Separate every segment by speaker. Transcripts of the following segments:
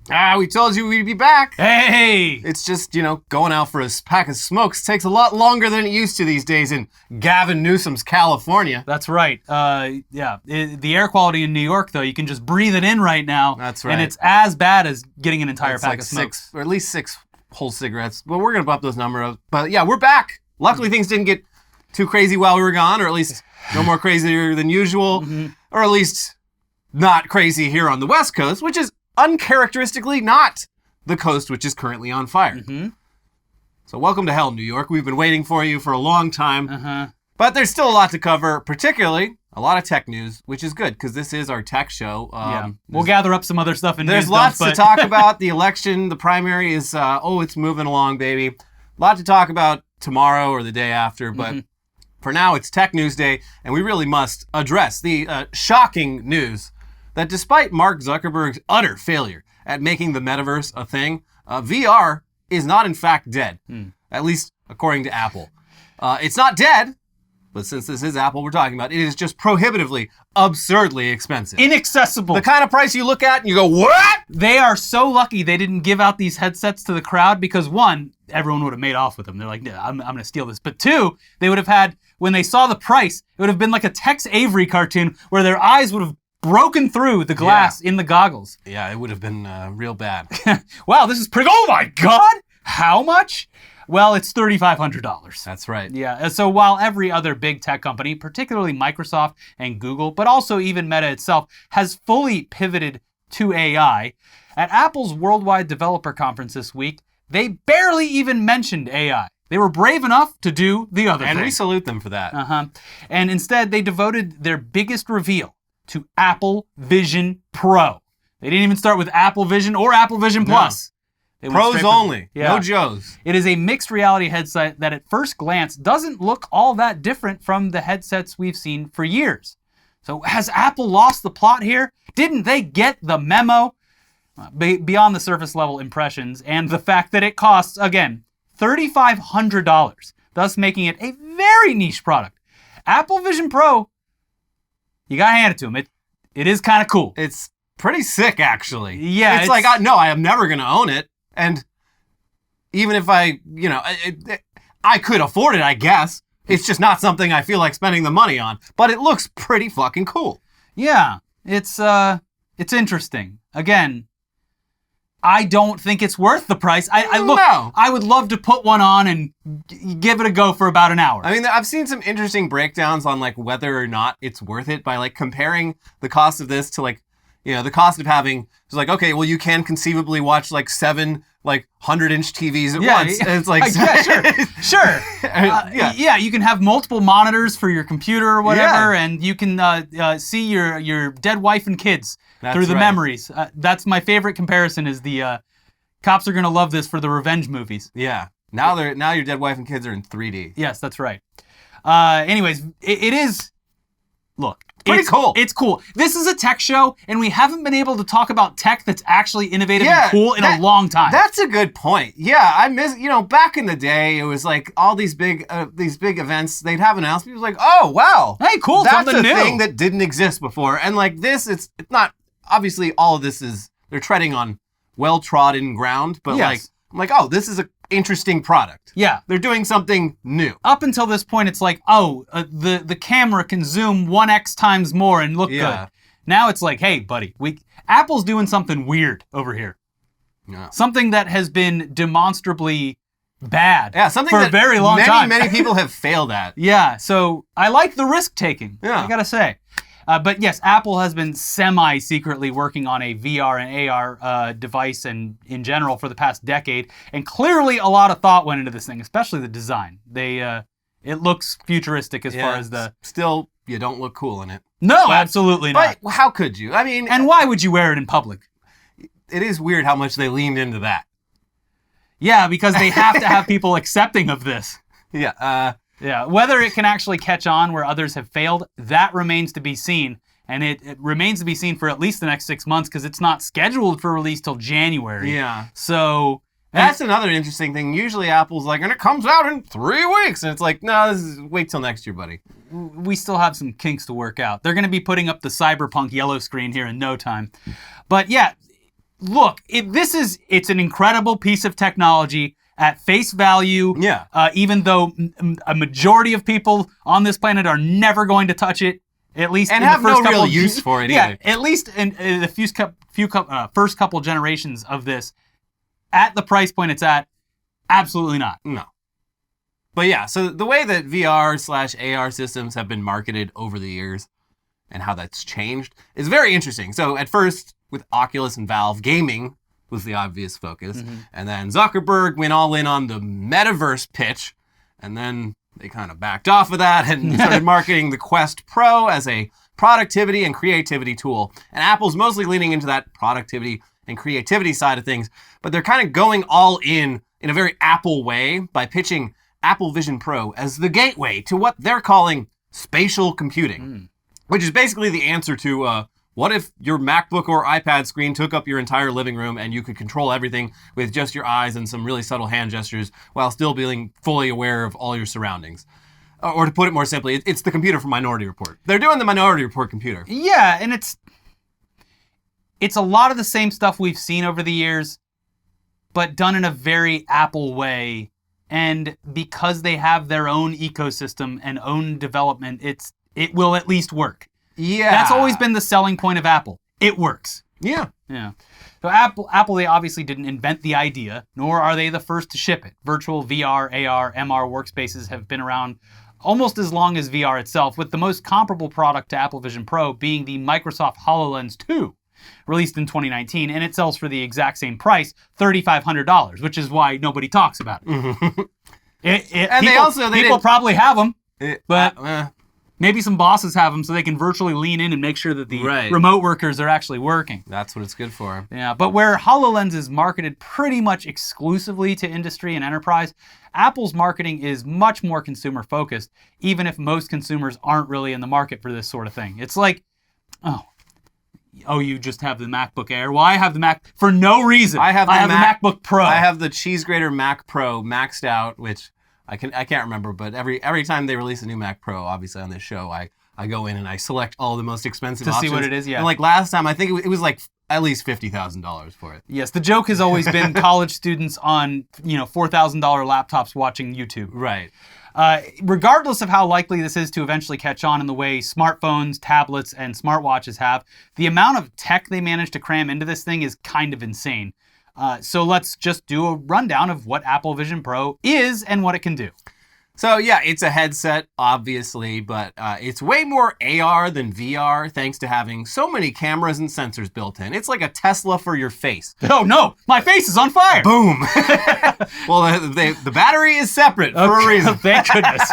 Speaker 1: We told you we'd be back.
Speaker 2: Hey!
Speaker 1: It's just, going out for a pack of smokes takes a lot longer than it used to these days in Gavin Newsom's California.
Speaker 2: That's right. The air quality in New York, though, you can just breathe it in right now.
Speaker 1: That's right.
Speaker 2: And it's as bad as getting an entire pack of smokes.
Speaker 1: 6, or at least 6 whole cigarettes. Well, we're going to bump those numbers up. But yeah, we're back. Luckily, things didn't get too crazy while we were gone, or at least no more crazier than usual, or at least not crazy here on the West Coast, which is uncharacteristically not the coast which is currently on fire. So welcome to hell, New York. We've been waiting for you for a long time. But there's still a lot to cover, particularly a lot of tech news, which is good because this is our tech show.
Speaker 2: We'll gather up some other stuff in
Speaker 1: There's lots to talk about. The election, the primary is, it's moving along, baby. A lot to talk about tomorrow or the day after, but for now it's Tech News Day, and we really must address the shocking news that despite Mark Zuckerberg's utter failure at making the metaverse a thing, VR is not in fact dead, at least according to Apple. It's not dead, but since this is Apple we're talking about, it is just prohibitively, absurdly expensive.
Speaker 2: Inaccessible.
Speaker 1: The kind of price you look at and you go, what?
Speaker 2: They are so lucky they didn't give out these headsets to the crowd because, one, everyone would have made off with them. They're like, yeah, I'm going to steal this. But two, they would have had, when they saw the price, it would have been like a Tex Avery cartoon where their eyes would have broken through the glass in the goggles.
Speaker 1: Yeah, it would have been real bad.
Speaker 2: Wow, this is pretty, oh my God! How much? Well, it's $3,500.
Speaker 1: That's right.
Speaker 2: Yeah, so while every other big tech company, particularly Microsoft and Google, but also even Meta itself, has fully pivoted to AI, at Apple's Worldwide Developer Conference this week, they barely even mentioned AI. They were brave enough to do the other thing.
Speaker 1: And we salute them for that.
Speaker 2: And instead, they devoted their biggest reveal to Apple Vision Pro. They didn't even start with Apple Vision or Apple Vision Plus.
Speaker 1: Pros only, no Joes.
Speaker 2: It is a mixed reality headset that at first glance doesn't look all that different from the headsets we've seen for years. So has Apple lost the plot here? Didn't they get the memo? Beyond the surface level impressions and the fact that it costs, again, $3,500, thus making it a very niche product. Apple Vision Pro, you gotta hand it to them. It is kind of cool.
Speaker 1: It's pretty sick, actually.
Speaker 2: Yeah.
Speaker 1: It's like, no, I am never gonna own it. And even if I could afford it, I guess. It's just not something I feel like spending the money on. But it looks pretty fucking cool.
Speaker 2: Yeah, it's interesting. Again, I don't think it's worth the price. I would love to put one on and give it a go for about an hour.
Speaker 1: I mean, I've seen some interesting breakdowns on like whether or not it's worth it by like comparing the cost of this to like, the cost of having, it's like, okay, well, you can conceivably watch like 7 like 100-inch TVs at once. And it's like,
Speaker 2: sure. Yeah, you can have multiple monitors for your computer or whatever, and you can see your dead wife and kids through the memories. That's my favorite comparison is the cops are going to love this for the revenge movies.
Speaker 1: Yeah. Now your dead wife and kids are in 3D.
Speaker 2: Yes, that's right. Anyways, it is, look.
Speaker 1: Pretty cool.
Speaker 2: It's cool. This is a tech show, and we haven't been able to talk about tech that's actually innovative and cool in a long time.
Speaker 1: That's a good point. Yeah, I miss, back in the day, it was like all these big events, they'd have announcements. People like, oh, wow.
Speaker 2: Hey, cool,
Speaker 1: that's
Speaker 2: something new.
Speaker 1: That's a thing that didn't exist before. And like this, it's not, obviously all of this is, they're treading on well-trodden ground, but like, I'm like, oh, this is a interesting product.
Speaker 2: Yeah.
Speaker 1: They're doing something new.
Speaker 2: Up until this point, it's like, the camera can zoom 1x times more and look good. Now it's like, hey, buddy, Apple's doing something weird over here. Yeah. Something that has been demonstrably bad for a very long time.
Speaker 1: Many people have failed at.
Speaker 2: Yeah, so I like the risk-taking, I gotta say. But yes, Apple has been semi-secretly working on a VR and AR device and in general for the past decade, and clearly a lot of thought went into this thing, especially the design. It looks futuristic as far as the...
Speaker 1: Still, you don't look cool in it.
Speaker 2: No, absolutely not.
Speaker 1: But how could you? I mean...
Speaker 2: And why would you wear it in public?
Speaker 1: It is weird how much they leaned into that.
Speaker 2: Yeah, because they have to have people accepting of this.
Speaker 1: Yeah,
Speaker 2: Yeah, whether it can actually catch on where others have failed, that remains to be seen. And it remains to be seen for at least the next 6 months because it's not scheduled for release till January.
Speaker 1: Yeah.
Speaker 2: So...
Speaker 1: That's another interesting thing. Usually Apple's like, and it comes out in 3 weeks. And it's like, no, wait till next year, buddy.
Speaker 2: We still have some kinks to work out. They're going to be putting up the cyberpunk yellow screen here in no time. But yeah, look, it's an incredible piece of technology at face value.
Speaker 1: Yeah.
Speaker 2: Even though a majority of people on this planet are never going to touch it, at least
Speaker 1: And
Speaker 2: in
Speaker 1: have
Speaker 2: the first
Speaker 1: no
Speaker 2: couple
Speaker 1: real use for it
Speaker 2: yeah,
Speaker 1: either.
Speaker 2: at least in the first couple generations of this, at the price point it's at, absolutely not.
Speaker 1: No. But yeah, so the way that VR/AR systems have been marketed over the years and how that's changed is very interesting. So at first, with Oculus and Valve, gaming was the obvious focus. And then Zuckerberg went all in on the metaverse pitch, and then they kind of backed off of that and started marketing the Quest Pro as a productivity and creativity tool. And Apple's mostly leaning into that productivity and creativity side of things, but they're kind of going all in a very Apple way by pitching Apple Vision Pro as the gateway to what they're calling spatial computing, which is basically the answer to what if your MacBook or iPad screen took up your entire living room and you could control everything with just your eyes and some really subtle hand gestures while still being fully aware of all your surroundings? Or to put it more simply, it's the computer from Minority Report. They're doing the Minority Report computer.
Speaker 2: Yeah, and it's a lot of the same stuff we've seen over the years, but done in a very Apple way. And because they have their own ecosystem and own development, it will at least work.
Speaker 1: Yeah.
Speaker 2: That's always been the selling point of Apple. It works.
Speaker 1: Yeah.
Speaker 2: Yeah. So Apple, they obviously didn't invent the idea, nor are they the first to ship it. Virtual VR, AR, MR workspaces have been around almost as long as VR itself, with the most comparable product to Apple Vision Pro being the Microsoft HoloLens 2, released in 2019, and it sells for the exact same price, $3,500, which is why nobody talks about it. People probably have them, but maybe some bosses have them so they can virtually lean in and make sure that the remote workers are actually working.
Speaker 1: That's what it's good for.
Speaker 2: Yeah, but where HoloLens is marketed pretty much exclusively to industry and enterprise, Apple's marketing is much more consumer focused, even if most consumers aren't really in the market for this sort of thing. It's like, oh, you just have the MacBook Air. Well, I have the Mac for no reason. I have the MacBook Pro.
Speaker 1: I have the cheese grater Mac Pro maxed out, which I can't remember, but every time they release a new Mac Pro, obviously on this show, I go in and I select all the most expensive options.
Speaker 2: To see what it is, yeah.
Speaker 1: And like last time, I think it was like at least $50,000 for it.
Speaker 2: Yes, the joke has always been college students on, $4,000 laptops watching YouTube.
Speaker 1: Right.
Speaker 2: Regardless of how likely this is to eventually catch on in the way smartphones, tablets, and smartwatches have, the amount of tech they managed to cram into this thing is kind of insane. So let's just do a rundown of what Apple Vision Pro is and what it can do.
Speaker 1: So yeah, it's a headset, obviously, but it's way more AR than VR thanks to having so many cameras and sensors built in. It's like a Tesla for your face.
Speaker 2: Oh no, my face is on fire!
Speaker 1: Boom! Well, the battery is separate for a reason.
Speaker 2: Thank goodness.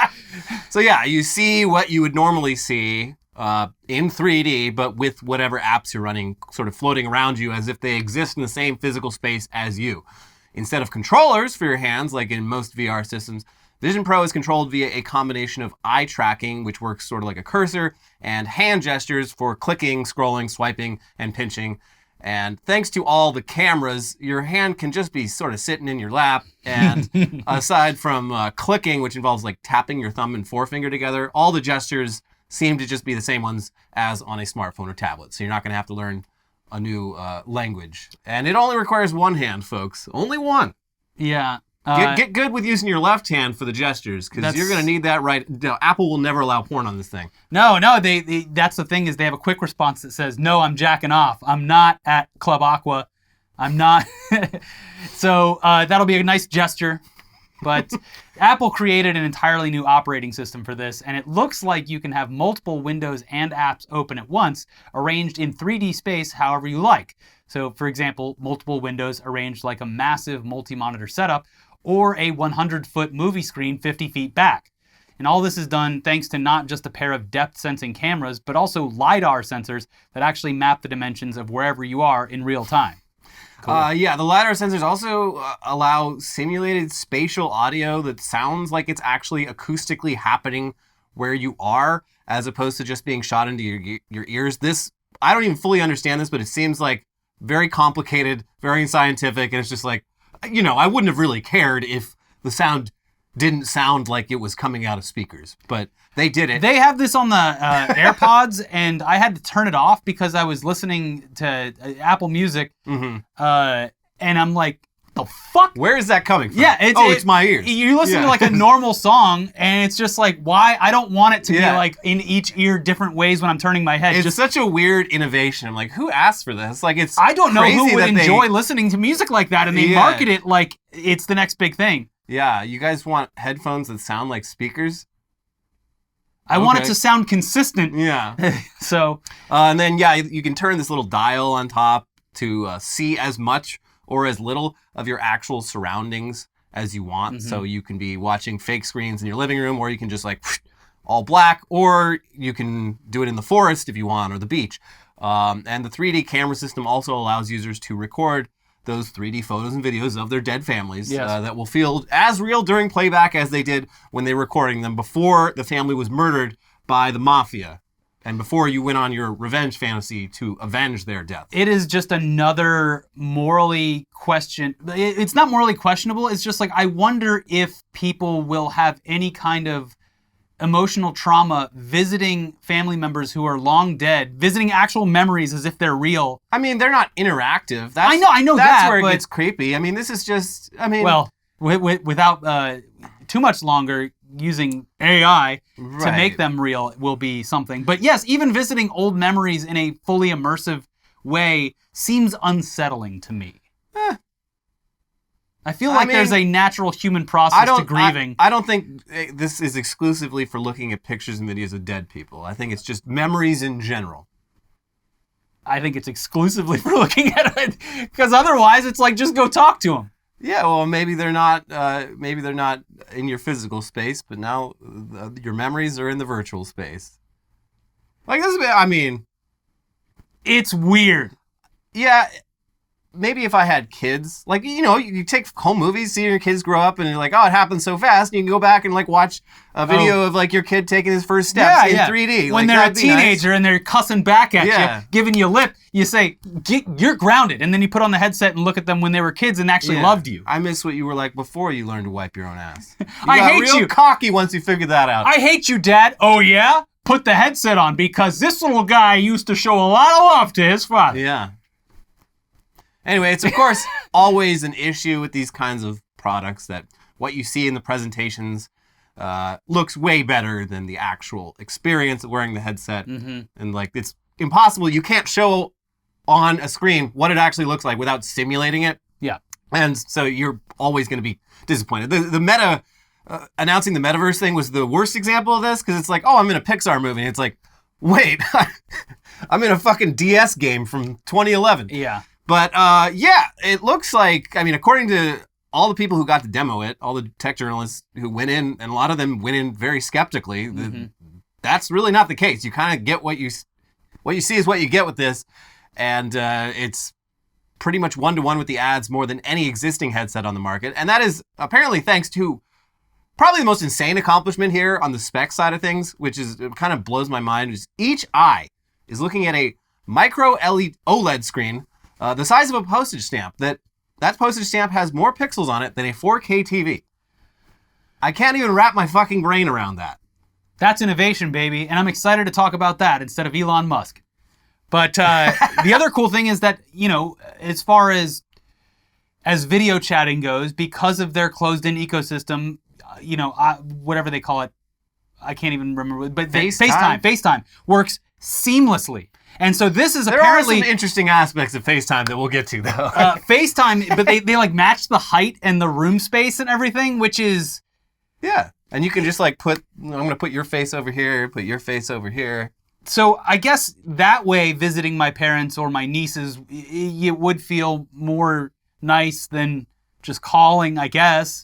Speaker 1: So yeah, you see what you would normally see in 3D, but with whatever apps you're running sort of floating around you as if they exist in the same physical space as you. Instead of controllers for your hands, like in most VR systems, Vision Pro is controlled via a combination of eye tracking, which works sort of like a cursor, and hand gestures for clicking, scrolling, swiping, and pinching. And thanks to all the cameras, your hand can just be sort of sitting in your lap. And aside from clicking, which involves like tapping your thumb and forefinger together, all the gestures seem to just be the same ones as on a smartphone or tablet. So you're not going to have to learn a new language. And it only requires one hand, folks. Only one.
Speaker 2: Yeah.
Speaker 1: Get good with using your left hand for the gestures, because you're going to need that right. No, Apple will never allow porn on this thing.
Speaker 2: No, they that's the thing, is they have a quick response that says, no, I'm jacking off. I'm not at Club Aqua. I'm not. So that'll be a nice gesture. But Apple created an entirely new operating system for this, and it looks like you can have multiple windows and apps open at once, arranged in 3D space however you like. So, for example, multiple windows arranged like a massive multi-monitor setup, or a 100-foot movie screen 50 feet back. And all this is done thanks to not just a pair of depth-sensing cameras, but also LiDAR sensors that actually map the dimensions of wherever you are in real time. Cool.
Speaker 1: Yeah, the LiDAR sensors also allow simulated spatial audio that sounds like it's actually acoustically happening where you are, as opposed to just being shot into your ears. I don't even fully understand this, but it seems like very complicated, very scientific, and it's just like, I wouldn't have really cared if the sound didn't sound like it was coming out of speakers, but they did it.
Speaker 2: They have this on the AirPods, and I had to turn it off because I was listening to Apple Music, and I'm like, the fuck?
Speaker 1: Where is that coming from?
Speaker 2: Yeah,
Speaker 1: it's my ears.
Speaker 2: You listen to like a normal song, and it's just like, why? I don't want it to be like in each ear different ways when I'm turning my head.
Speaker 1: It's such a weird innovation. I'm like, who asked for this? Like, it's
Speaker 2: I don't know who would
Speaker 1: crazy
Speaker 2: enjoy listening to music like that, and they market it like it's the next big thing.
Speaker 1: Yeah, you guys want headphones that sound like speakers?
Speaker 2: I want it to sound consistent.
Speaker 1: Yeah.
Speaker 2: So.
Speaker 1: And then, you can turn this little dial on top to see as much or as little of your actual surroundings as you want. So you can be watching fake screens in your living room, or you can just like all black, or you can do it in the forest if you want, or the beach. And the 3D camera system also allows users to record those 3D photos and videos of their dead families that will feel as real during playback as they did when they were recording them before the family was murdered by the mafia. And before you went on your revenge fantasy to avenge their death.
Speaker 2: It is just another it's not morally questionable. It's just like, I wonder if people will have any kind of emotional trauma visiting family members who are long dead, visiting actual memories as if they're real.
Speaker 1: I mean, they're not interactive.
Speaker 2: I know
Speaker 1: that's where it gets creepy. I mean, this is just,
Speaker 2: Well, without too much longer, using AI to make them real will be something. But yes, even visiting old memories in a fully immersive way seems unsettling to me. I feel like there's a natural human process to grieving.
Speaker 1: I don't think this is exclusively for looking at pictures and videos of dead people. I think it's just memories in general.
Speaker 2: I think it's exclusively for looking at it, because otherwise it's like, just go talk to them.
Speaker 1: Yeah, well, maybe they're not in your physical space, but now your memories are in the virtual space. Like,
Speaker 2: it's weird.
Speaker 1: Yeah, maybe if I had kids, like, you take home movies, see your kids grow up, and you're like, oh, it happened so fast, and you can go back and like watch a video of like your kid taking his first steps in 3D.
Speaker 2: When they're a teenager and they're cussing back at you, giving you lip, you say, you're grounded, and then you put on the headset and look at them when they were kids and actually loved you.
Speaker 1: I miss what you were like before you learned to wipe your own ass.
Speaker 2: I hate
Speaker 1: real
Speaker 2: you.
Speaker 1: Cocky once you figured that out.
Speaker 2: I hate you, Dad. Oh yeah? Put the headset on, because this little guy used to show a lot of love to his father.
Speaker 1: Yeah. Anyway, it's of course always an issue with these kinds of products that what you see in the presentations looks way better than the actual experience of wearing the headset. And like, it's impossible. You can't show on a screen what it actually looks like without simulating it.
Speaker 2: Yeah.
Speaker 1: And so you're always going to be disappointed. The Meta announcing the metaverse thing was the worst example of this, because it's like, oh, I'm in a Pixar movie. And it's like, wait, I'm in a fucking DS game from 2011.
Speaker 2: Yeah.
Speaker 1: But it looks like, according to all the people who got to demo it, all the tech journalists who went in, and a lot of them went in very skeptically, that's really not the case. You kind of get what you see is what you get with this. And it's pretty much one-to-one with the ads more than any existing headset on the market. And that is apparently thanks to probably the most insane accomplishment here on the spec side of things, which is, it kind of blows my mind, is each eye is looking at a micro LED OLED screen the size of a postage stamp. That postage stamp has more pixels on it than a 4K TV. I can't even wrap my fucking brain around that.
Speaker 2: That's innovation, baby, and I'm excited to talk about that instead of Elon Musk. But the other cool thing is that, as far as video chatting goes, because of their closed-in ecosystem, whatever they call it, I can't even remember, but FaceTime works seamlessly. And so this is apparently...
Speaker 1: There are some interesting aspects of FaceTime that we'll get to, though.
Speaker 2: FaceTime, but they like match the height and the room space and everything, which is...
Speaker 1: Yeah, and you can just like I'm going to put your face over here, put your face over here.
Speaker 2: So I guess that way, visiting my parents or my nieces, it would feel more nice than just calling, I guess.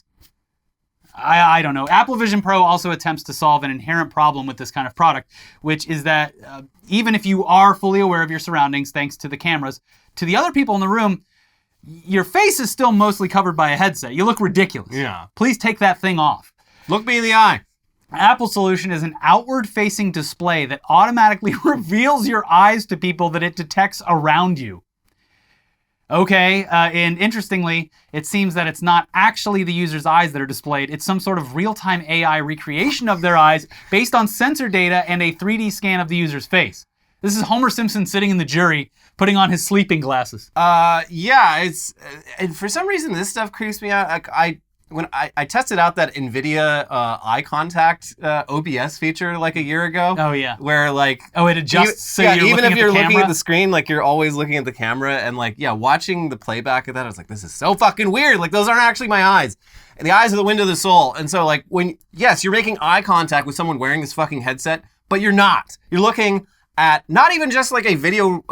Speaker 2: I don't know. Apple Vision Pro also attempts to solve an inherent problem with this kind of product, which is that even if you are fully aware of your surroundings, thanks to the cameras, to the other people in the room, your face is still mostly covered by a headset. You look ridiculous.
Speaker 1: Yeah.
Speaker 2: Please take that thing off.
Speaker 1: Look me in the eye.
Speaker 2: Apple's solution is an outward-facing display that automatically reveals your eyes to people that it detects around you. Okay, and interestingly, it seems that it's not actually the user's eyes that are displayed. It's some sort of real-time AI recreation of their eyes based on sensor data and a 3D scan of the user's face. This is Homer Simpson sitting in the jury, putting on his sleeping glasses.
Speaker 1: Yeah, it's and for some reason this stuff creeps me out. When I tested out that NVIDIA eye contact OBS feature like a year ago.
Speaker 2: Oh yeah.
Speaker 1: Where like
Speaker 2: it adjusts so you're
Speaker 1: even if you're looking
Speaker 2: camera.
Speaker 1: at the screen, like you're always looking at the camera, and like watching the playback of that, I was like, this is so fucking weird. Like those aren't actually my eyes. And the eyes are the window of the soul. And so like yes, you're making eye contact with someone wearing this fucking headset, but you're not. You're looking at not even just like a video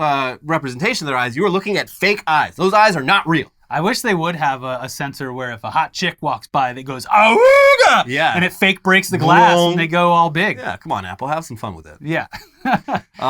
Speaker 1: representation of their eyes. You are looking at fake eyes. Those eyes are not real.
Speaker 2: I wish they would have a sensor where if a hot chick walks by, that goes, "Awooga!"
Speaker 1: Yeah.
Speaker 2: And it fake breaks the glass
Speaker 1: Boom.
Speaker 2: and they go all big.
Speaker 1: Yeah, come on, Apple, have some fun with it.
Speaker 2: Yeah.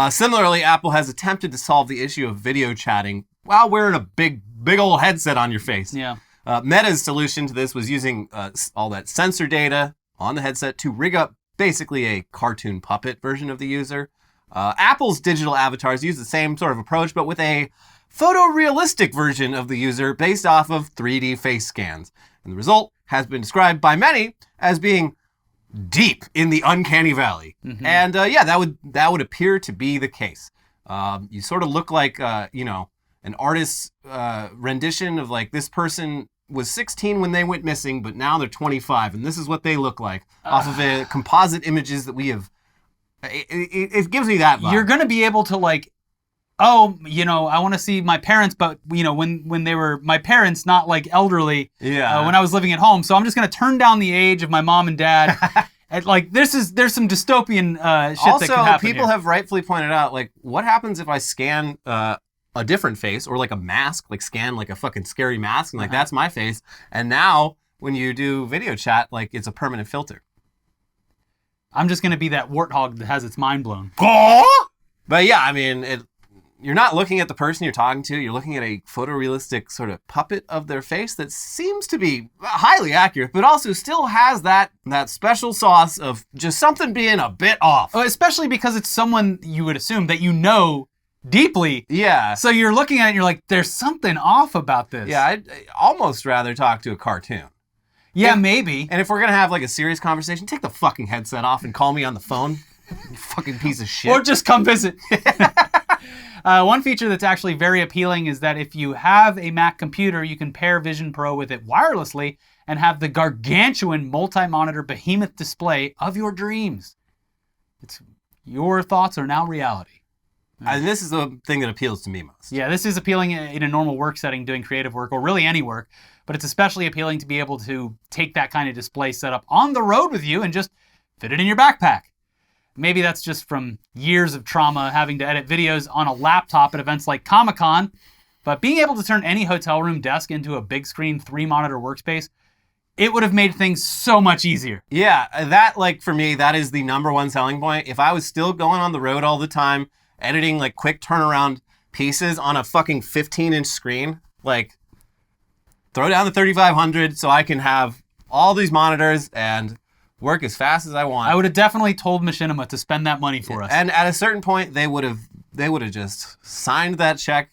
Speaker 1: Similarly, Apple has attempted to solve the issue of video chatting while wearing a big old headset on your face.
Speaker 2: Yeah.
Speaker 1: Meta's solution to this was using all that sensor data on the headset to rig up basically a cartoon puppet version of the user. Apple's digital avatars use the same sort of approach, but with a photorealistic version of the user based off of 3D face scans. And the result has been described by many as being deep in the uncanny valley. Mm-hmm. And that would appear to be the case. You sort of look like, an artist's rendition of like this person was 16 when they went missing, but now they're 25, and this is what they look like off of the composite images that we have. It gives me that vibe.
Speaker 2: You're going to be able to like, I want to see my parents, but when they were my parents, not like elderly, when I was living at home. So I'm just going to turn down the age of my mom and dad. And like there's some dystopian shit
Speaker 1: also,
Speaker 2: that can happen.
Speaker 1: People
Speaker 2: here.
Speaker 1: have rightfully pointed out, like, what happens if I scan a different face or like a mask, like scan like a fucking scary mask, and like that's my face. And now when you do video chat, like it's a permanent filter.
Speaker 2: I'm just going to be that warthog that has its mind blown.
Speaker 1: But yeah, I mean, you're not looking at the person you're talking to. You're looking at a photorealistic sort of puppet of their face that seems to be highly accurate, but also still has that special sauce of just something being a bit off.
Speaker 2: Especially because it's someone you would assume that you know deeply.
Speaker 1: Yeah.
Speaker 2: So you're looking at it and you're like, there's something off about this.
Speaker 1: Yeah, I'd almost rather talk to a cartoon.
Speaker 2: Yeah, maybe.
Speaker 1: And if we're going to have like a serious conversation, take the fucking headset off and call me on the phone. You fucking piece of shit.
Speaker 2: Or just come visit. One feature that's actually very appealing is that if you have a Mac computer, you can pair Vision Pro with it wirelessly and have the gargantuan multi-monitor behemoth display of your dreams. Your thoughts are now reality.
Speaker 1: And this is the thing that appeals to me most.
Speaker 2: Yeah, this is appealing in a normal work setting doing creative work, or really any work, but it's especially appealing to be able to take that kind of display setup on the road with you and just fit it in your backpack. Maybe that's just from years of trauma having to edit videos on a laptop at events like Comic-Con, but being able to turn any hotel room desk into a big screen 3-monitor workspace, it would have made things so much easier.
Speaker 1: Yeah, that, like, for me, that is the number one selling point. If I was still going on the road all the time, editing, like, quick turnaround pieces on a fucking 15-inch screen, like, throw down the 3500 so I can have all these monitors and work as fast as I want.
Speaker 2: I would have definitely told Machinima to spend that money for us.
Speaker 1: And at a certain point, they would have just signed that check.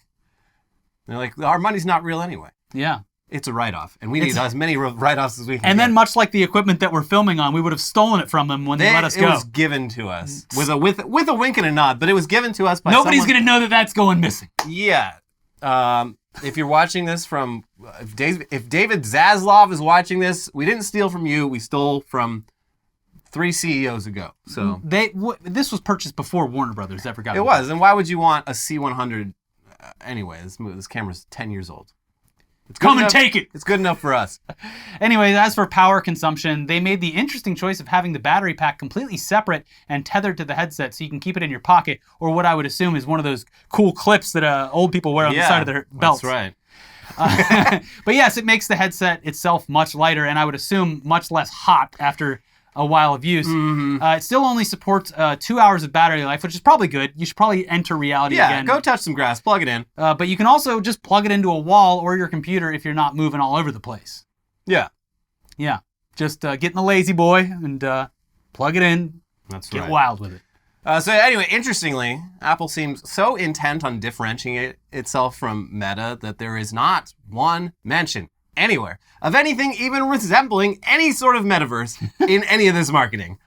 Speaker 1: They're like, our money's not real anyway.
Speaker 2: Yeah.
Speaker 1: It's a write-off, and we need as many write-offs as we can.
Speaker 2: And then, much like the equipment that we're filming on, we would have stolen it from them when they let us go.
Speaker 1: It was given to us with a wink and a nod, but it was given to us by
Speaker 2: Nobody's
Speaker 1: someone.
Speaker 2: going to know that that's going missing.
Speaker 1: Yeah. If you're watching this from, if David Zaslav is watching this, we didn't steal from you. We stole from 3 CEOs ago. So
Speaker 2: this was purchased before Warner Brothers ever got it.
Speaker 1: It was, and why would you want a C100 anyway? This camera's 10 years old.
Speaker 2: Come and take it.
Speaker 1: It's good enough for us.
Speaker 2: Anyway, as for power consumption, they made the interesting choice of having the battery pack completely separate and tethered to the headset so you can keep it in your pocket, or what I would assume is one of those cool clips that old people wear on the side of their belts.
Speaker 1: That's right.
Speaker 2: But yes, it makes the headset itself much lighter, and I would assume much less hot after a while of use.
Speaker 1: Mm-hmm.
Speaker 2: It still only supports 2 hours of battery life, which is probably good. You should probably enter reality again.
Speaker 1: Yeah, go touch some grass, plug it in.
Speaker 2: But you can also just plug it into a wall or your computer if you're not moving all over the place.
Speaker 1: Yeah.
Speaker 2: Yeah. Just get in the lazy boy and plug it in.
Speaker 1: That's
Speaker 2: Get
Speaker 1: right.
Speaker 2: wild with it.
Speaker 1: So anyway, interestingly, Apple seems so intent on differentiating itself from Meta that there is not one mention anywhere of anything even resembling any sort of metaverse in any of this marketing.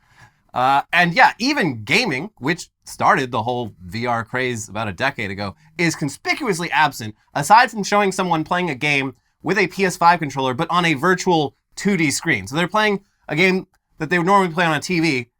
Speaker 1: And yeah, even gaming, which started the whole VR craze about a decade ago, is conspicuously absent, aside from showing someone playing a game with a PS5 controller, but on a virtual 2D screen. So they're playing a game that they would normally play on a TV.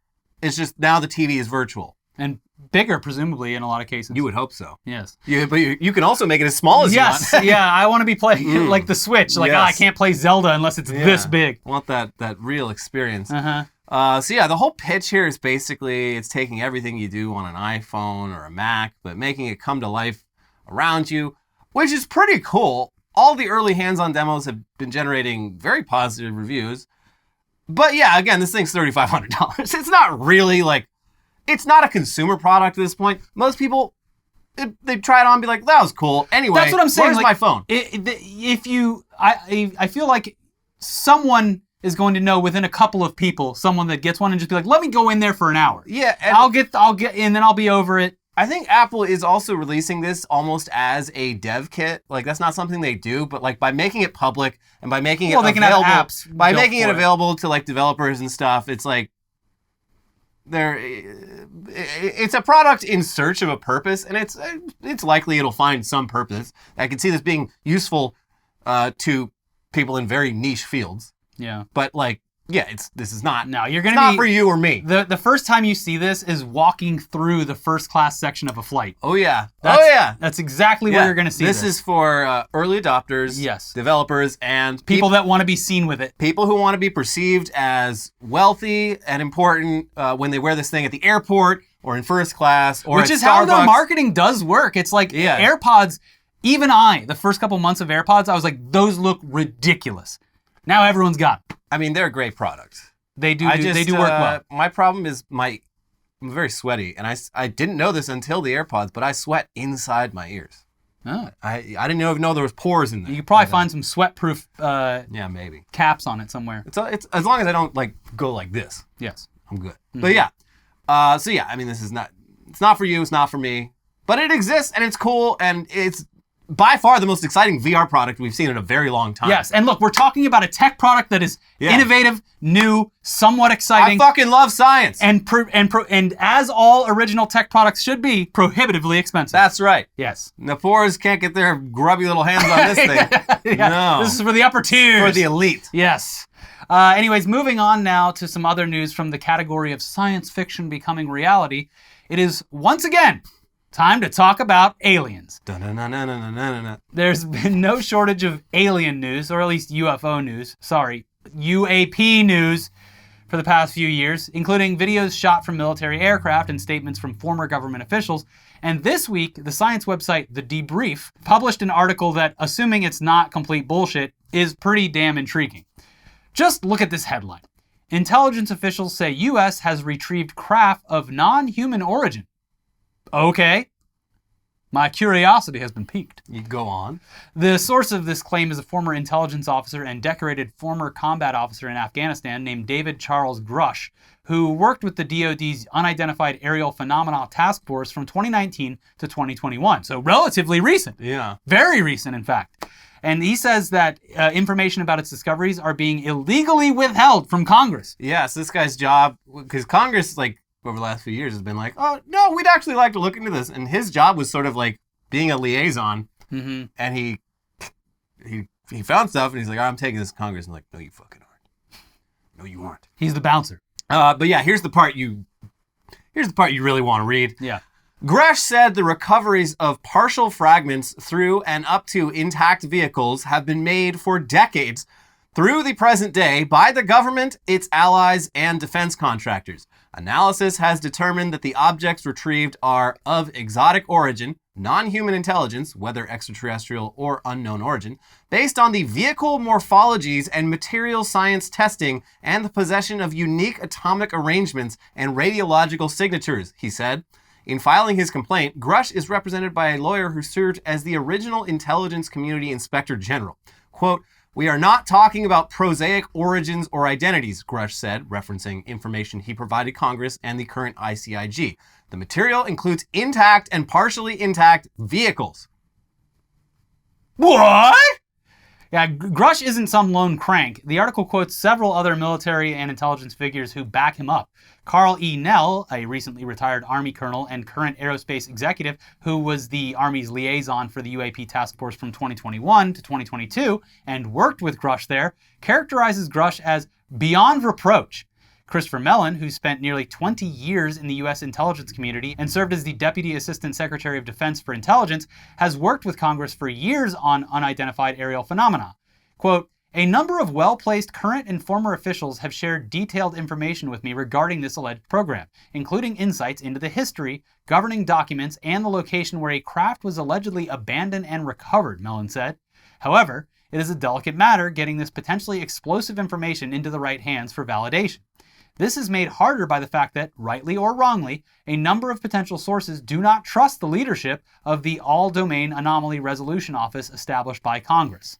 Speaker 1: It's just now the TV is virtual.
Speaker 2: And bigger, presumably, in a lot of cases.
Speaker 1: You would hope so.
Speaker 2: Yes.
Speaker 1: But you can also make it as small as you want.
Speaker 2: Yes, yeah, I want to be playing like the Switch. Like, I can't play Zelda unless it's this big.
Speaker 1: I want that real experience.
Speaker 2: Uh-huh.
Speaker 1: So yeah, the whole pitch here is basically it's taking everything you do on an iPhone or a Mac, but making it come to life around you, which is pretty cool. All the early hands-on demos have been generating very positive reviews. But yeah, again, this thing's $3,500. It's not really like, it's not a consumer product at this point. Most people, they try it on and be like, that was cool. Anyway,
Speaker 2: that's what I'm saying.
Speaker 1: Where's
Speaker 2: like,
Speaker 1: my phone?
Speaker 2: I feel like someone is going to know within a couple of people, someone that gets one and just be like, let me go in there for an hour.
Speaker 1: Yeah.
Speaker 2: I'll get, and then I'll be over it.
Speaker 1: I think Apple is also releasing this almost as a dev kit. Like, that's not something they do, but like by making it public and by making it available,
Speaker 2: they can have apps
Speaker 1: by making it available to like developers and stuff, it's like it's a product in search of a purpose, and it's likely it'll find some purpose. I can see this being useful to people in very niche fields.
Speaker 2: Yeah.
Speaker 1: But like, yeah, this is not.
Speaker 2: No, you're gonna
Speaker 1: not
Speaker 2: be,
Speaker 1: for you or me.
Speaker 2: The first time you see this is walking through the first class section of a flight.
Speaker 1: Oh yeah.
Speaker 2: That's exactly where you're gonna see this.
Speaker 1: This is for early adopters,
Speaker 2: yes,
Speaker 1: developers, and
Speaker 2: people that want to be seen with it.
Speaker 1: People who want to be perceived as wealthy and important when they wear this thing at the airport or in first class or
Speaker 2: which
Speaker 1: at
Speaker 2: is
Speaker 1: Starbucks.
Speaker 2: how the marketing does work. It's like AirPods. Even the first couple months of AirPods, I was like, those look ridiculous. Now everyone's got them.
Speaker 1: I mean, they're a great product.
Speaker 2: They do work well.
Speaker 1: My problem is I'm very sweaty, and I didn't know this until the AirPods, but I sweat inside my ears.
Speaker 2: Oh.
Speaker 1: I didn't even know there was pores in there.
Speaker 2: You could probably find some sweat-proof
Speaker 1: maybe
Speaker 2: caps on it somewhere.
Speaker 1: It's as long as I don't like go like this.
Speaker 2: Yes.
Speaker 1: I'm good. Mm-hmm. But yeah. So yeah, I mean, it's not for you, it's not for me, but it exists and it's cool and it's by far the most exciting VR product we've seen in a very long time.
Speaker 2: Yes, and look, we're talking about a tech product that is innovative, new, somewhat exciting.
Speaker 1: I fucking love science.
Speaker 2: And as all original tech products should be, prohibitively expensive.
Speaker 1: That's right.
Speaker 2: Yes.
Speaker 1: The poors can't get their grubby little hands on this thing. No.
Speaker 2: This is for the upper tiers.
Speaker 1: For the elite.
Speaker 2: Yes. Anyways, moving on now to some other news from the category of science fiction becoming reality. It is, once again, time to talk about aliens. There's been no shortage of alien news, or at least UFO news. Sorry, UAP news for the past few years, including videos shot from military aircraft and statements from former government officials. And this week, the science website The Debrief published an article that, assuming it's not complete bullshit, is pretty damn intriguing. Just look at this headline. Intelligence officials say U.S. has retrieved craft of non-human origin. Okay. My curiosity has been piqued.
Speaker 1: You go on.
Speaker 2: The source of this claim is a former intelligence officer and decorated former combat officer in Afghanistan named David Charles Grush, who worked with the DoD's Unidentified Aerial Phenomena Task Force from 2019 to 2021. So relatively recent.
Speaker 1: Yeah.
Speaker 2: Very recent, in fact. And he says that information about its discoveries are being illegally withheld from Congress.
Speaker 1: Yes, this guy's job, because Congress, like, over the last few years has been like, oh, no, we'd actually like to look into this. And his job was sort of like being a liaison.
Speaker 2: Mm-hmm.
Speaker 1: And he found stuff and he's like, I'm taking this to Congress. And I'm like, no, you fucking aren't. No, you aren't.
Speaker 2: He's the bouncer.
Speaker 1: But yeah, here's the part you really want to read.
Speaker 2: Yeah.
Speaker 1: Grush said the recoveries of partial fragments through and up to intact vehicles have been made for decades through the present day by the government, its allies, and defense contractors. Analysis has determined that the objects retrieved are of exotic origin, non-human intelligence, whether extraterrestrial or unknown origin, based on the vehicle morphologies and material science testing and the possession of unique atomic arrangements and radiological signatures, he said. In filing his complaint, Grush is represented by a lawyer who served as the original intelligence community inspector general. Quote, We are not talking about prosaic origins or identities, Grush said, referencing information he provided Congress and the current ICIG. The material includes intact and partially intact vehicles.
Speaker 2: What? Yeah, Grush isn't some lone crank. The article quotes several other military and intelligence figures who back him up. Carl E. Nell, a recently retired Army colonel and current aerospace executive who was the Army's liaison for the UAP task force from 2021 to 2022 and worked with Grush there, characterizes Grush as beyond reproach. Christopher Mellon, who spent nearly 20 years in the U.S. intelligence community and served as the Deputy Assistant Secretary of Defense for Intelligence, has worked with Congress for years on unidentified aerial phenomena. Quote, a number of well-placed current and former officials have shared detailed information with me regarding this alleged program, including insights into the history, governing documents, and the location where a craft was allegedly abandoned and recovered, Mellon said. However, it is a delicate matter getting this potentially explosive information into the right hands for validation. This is made harder by the fact that, rightly or wrongly, a number of potential sources do not trust the leadership of the All-Domain Anomaly Resolution Office established by Congress.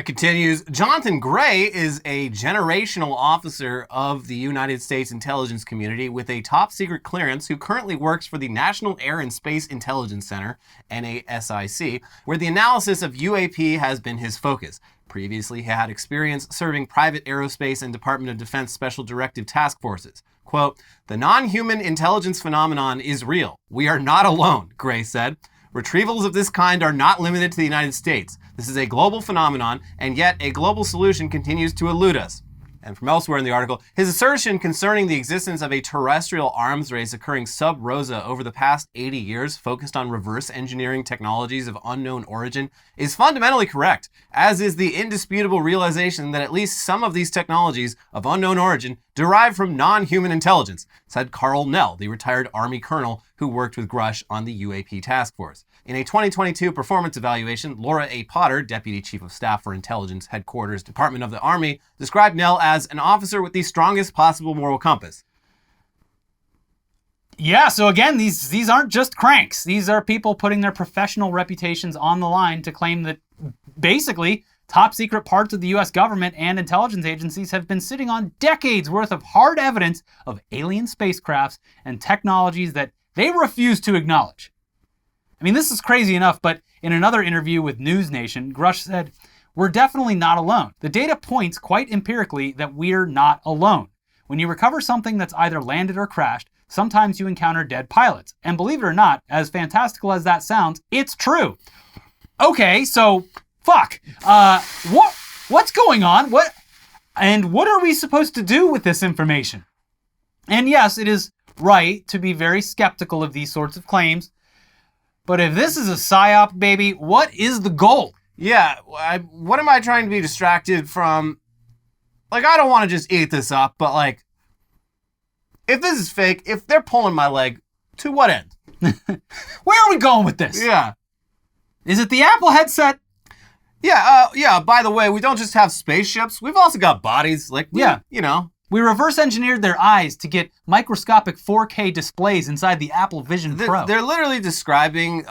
Speaker 1: Continues, Jonathan Gray is a generational officer of the United States intelligence community with a top secret clearance who currently works for the National Air and Space Intelligence Center, NASIC, where the analysis of UAP has been his focus. Previously, he had experience serving private aerospace and Department of Defense Special Directive Task Forces. Quote, the non-human intelligence phenomenon is real. We are not alone, Gray said. Retrievals of this kind are not limited to the United States. This is a global phenomenon, and yet a global solution continues to elude us. And from elsewhere in the article, his assertion concerning the existence of a terrestrial arms race occurring sub rosa over the past 80 years focused on reverse engineering technologies of unknown origin is fundamentally correct, as is the indisputable realization that at least some of these technologies of unknown origin derive from non-human intelligence, said Carl Nell, the retired Army colonel who worked with Grush on the UAP task force. In a 2022 performance evaluation, Laura A. Potter, Deputy Chief of Staff for Intelligence Headquarters, Department of the Army, described Nell as an officer with the strongest possible moral compass.
Speaker 2: Yeah, so again, these aren't just cranks. These are people putting their professional reputations on the line to claim that basically top secret parts of the U.S. government and intelligence agencies have been sitting on decades worth of hard evidence of alien spacecrafts and technologies that they refuse to acknowledge. I mean, this is crazy enough, but in another interview with News Nation, Grush said, we're definitely not alone. The data points quite empirically that we're not alone. When you recover something that's either landed or crashed, sometimes you encounter dead pilots. And believe it or not, as fantastical as that sounds, it's true. Okay, so, fuck. What's going on? What are we supposed to do with this information? And yes, it is right to be very skeptical of these sorts of claims. But if this is a psyop, baby, what is the goal?
Speaker 1: Yeah, what am I trying to be distracted from? Like, I don't want to just eat this up, but like, if this is fake, if they're pulling my leg, to what end?
Speaker 2: Where are we going with this?
Speaker 1: Yeah.
Speaker 2: Is it the Apple headset?
Speaker 1: Yeah, by the way, we don't just have spaceships, we've also got bodies, like, you know.
Speaker 2: We reverse engineered their eyes to get microscopic 4K displays inside the Apple Vision Pro.
Speaker 1: They're literally describing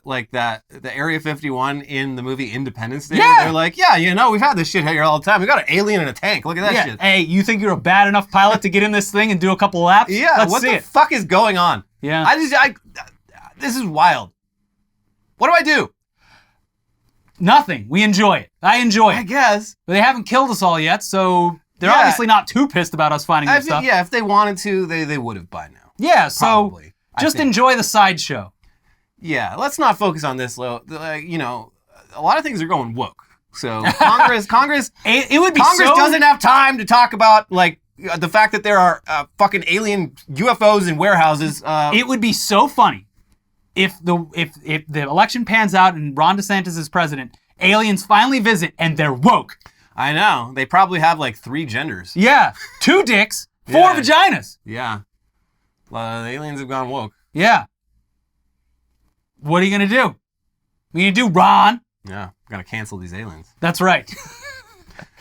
Speaker 1: like the Area 51 in the movie Independence Day.
Speaker 2: Yeah.
Speaker 1: They're like, yeah, you know, we've had this shit here all the time. We got an alien in a tank. Look at that shit.
Speaker 2: Hey, you think you're a bad enough pilot to get in this thing and do a couple laps?
Speaker 1: Yeah,
Speaker 2: Let's
Speaker 1: what
Speaker 2: see
Speaker 1: the fuck is going on?
Speaker 2: Yeah.
Speaker 1: This is wild. What do I do?
Speaker 2: Nothing. We enjoy it. I enjoy it.
Speaker 1: I guess.
Speaker 2: But they haven't killed us all yet, so they're obviously not too pissed about us finding this stuff.
Speaker 1: Yeah, if they wanted to, they would have by now.
Speaker 2: Yeah, so
Speaker 1: Probably,
Speaker 2: just enjoy the sideshow.
Speaker 1: Yeah, let's not focus on this, though. You know, a lot of things are going woke. So Congress
Speaker 2: it would be
Speaker 1: Congress doesn't have time to talk about like the fact that there are fucking alien UFOs in warehouses.
Speaker 2: It would be so funny if the election pans out and Ron DeSantis is president, aliens finally visit and they're woke.
Speaker 1: I know. They probably have like 3 genders.
Speaker 2: Yeah. 2 dicks, 4 vaginas.
Speaker 1: Yeah. The aliens have gone woke.
Speaker 2: Yeah. What are you going to do? What are you going to do, Ron?
Speaker 1: Yeah. Gotta cancel these aliens.
Speaker 2: That's right.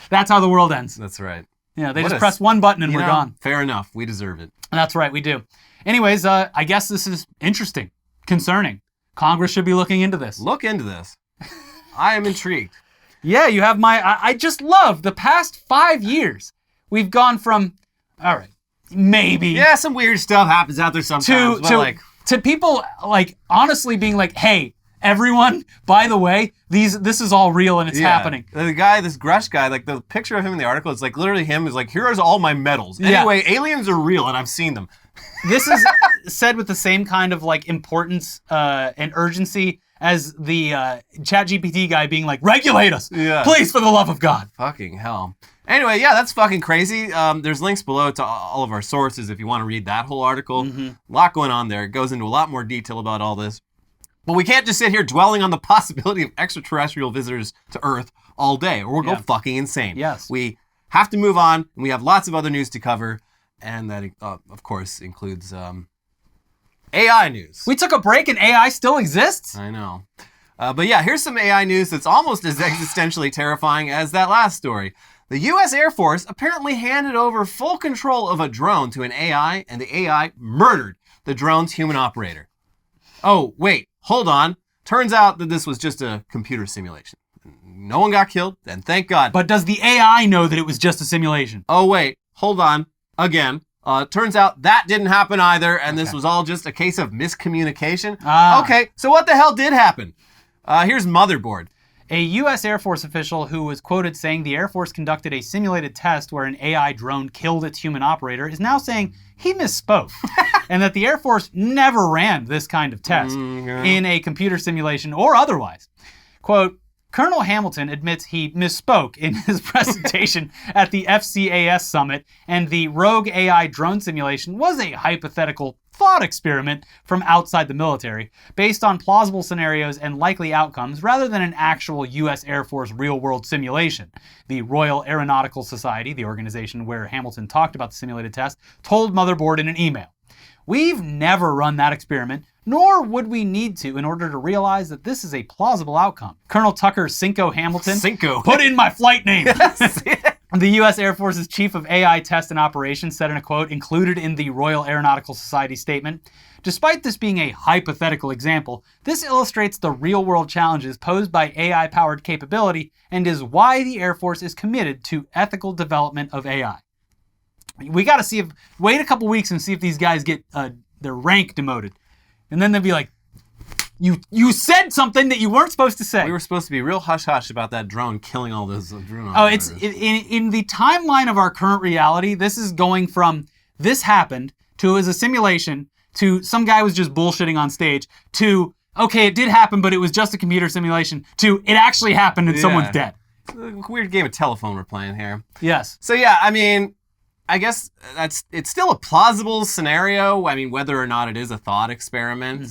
Speaker 2: That's how the world ends.
Speaker 1: That's right.
Speaker 2: Yeah, they just press one button and we're gone.
Speaker 1: Fair enough. We deserve it.
Speaker 2: That's right, we do. Anyways, I guess this is interesting, concerning. Congress should be looking into this.
Speaker 1: Look into this. I am intrigued.
Speaker 2: Yeah, you have I just love the past 5 years. We've gone from, all right, maybe.
Speaker 1: Yeah, some weird stuff happens out there sometimes.
Speaker 2: To people like honestly being like, hey, everyone, by the way, this is all real and it's happening.
Speaker 1: The guy, this Grush guy, like the picture of him in the article, it's like literally him is like, here's all my medals. Anyway, aliens are real and I've seen them.
Speaker 2: This is said with the same kind of like importance and urgency as the ChatGPT guy being like, regulate us, please, for the love of God.
Speaker 1: Fucking hell. Anyway, yeah, that's fucking crazy. There's links below to all of our sources if you want to read that whole article. A lot going on there. It goes into a lot more detail about all this. But we can't just sit here dwelling on the possibility of extraterrestrial visitors to Earth all day, or we'll go fucking insane.
Speaker 2: Yes.
Speaker 1: We have to move on, and we have lots of other news to cover, and that, of course, includes AI news.
Speaker 2: We took a break and AI still exists?
Speaker 1: I know. But yeah, here's some AI news that's almost as existentially terrifying as that last story. The U.S. Air Force apparently handed over full control of a drone to an AI, and the AI murdered the drone's human operator. Oh, wait, hold on. Turns out that this was just a computer simulation. No one got killed, and thank God.
Speaker 2: But does the AI know that it was just a simulation?
Speaker 1: Oh, wait, hold on. Again. Turns out that didn't happen either, and this was all just a case of miscommunication. Okay, so what the hell did happen? Here's Motherboard.
Speaker 2: A U.S. Air Force official who was quoted saying the Air Force conducted a simulated test where an AI drone killed its human operator is now saying he misspoke and that the Air Force never ran this kind of test in a computer simulation or otherwise. Quote, Colonel Hamilton admits he misspoke in his presentation at the FCAS summit, and the rogue AI drone simulation was a hypothetical thought experiment from outside the military, based on plausible scenarios and likely outcomes, rather than an actual U.S. Air Force real-world simulation. The Royal Aeronautical Society, the organization where Hamilton talked about the simulated test, told Motherboard in an email, "We've never run that experiment, nor would we need to in order to realize that this is a plausible outcome." Colonel Tucker Cinco Hamilton, put in my flight name. Yes. The U.S. Air Force's chief of AI test and operations said in a quote included in the Royal Aeronautical Society statement, "Despite this being a hypothetical example, this illustrates the real-world challenges posed by AI-powered capability and is why the Air Force is committed to ethical development of AI." We got to wait a couple weeks and see if these guys get their rank demoted. And then they'll be like, you said something that you weren't supposed to say.
Speaker 1: We were supposed to be real hush-hush about that drone killing all those drone
Speaker 2: operators. It's in the timeline of our current reality, this is going from this happened to it was a simulation to some guy was just bullshitting on stage to, okay, it did happen, but it was just a computer simulation to it actually happened and someone's dead.
Speaker 1: It's a weird game of telephone we're playing here.
Speaker 2: Yes.
Speaker 1: So yeah, I mean, I guess it's still a plausible scenario. I mean, whether or not it is a thought experiment,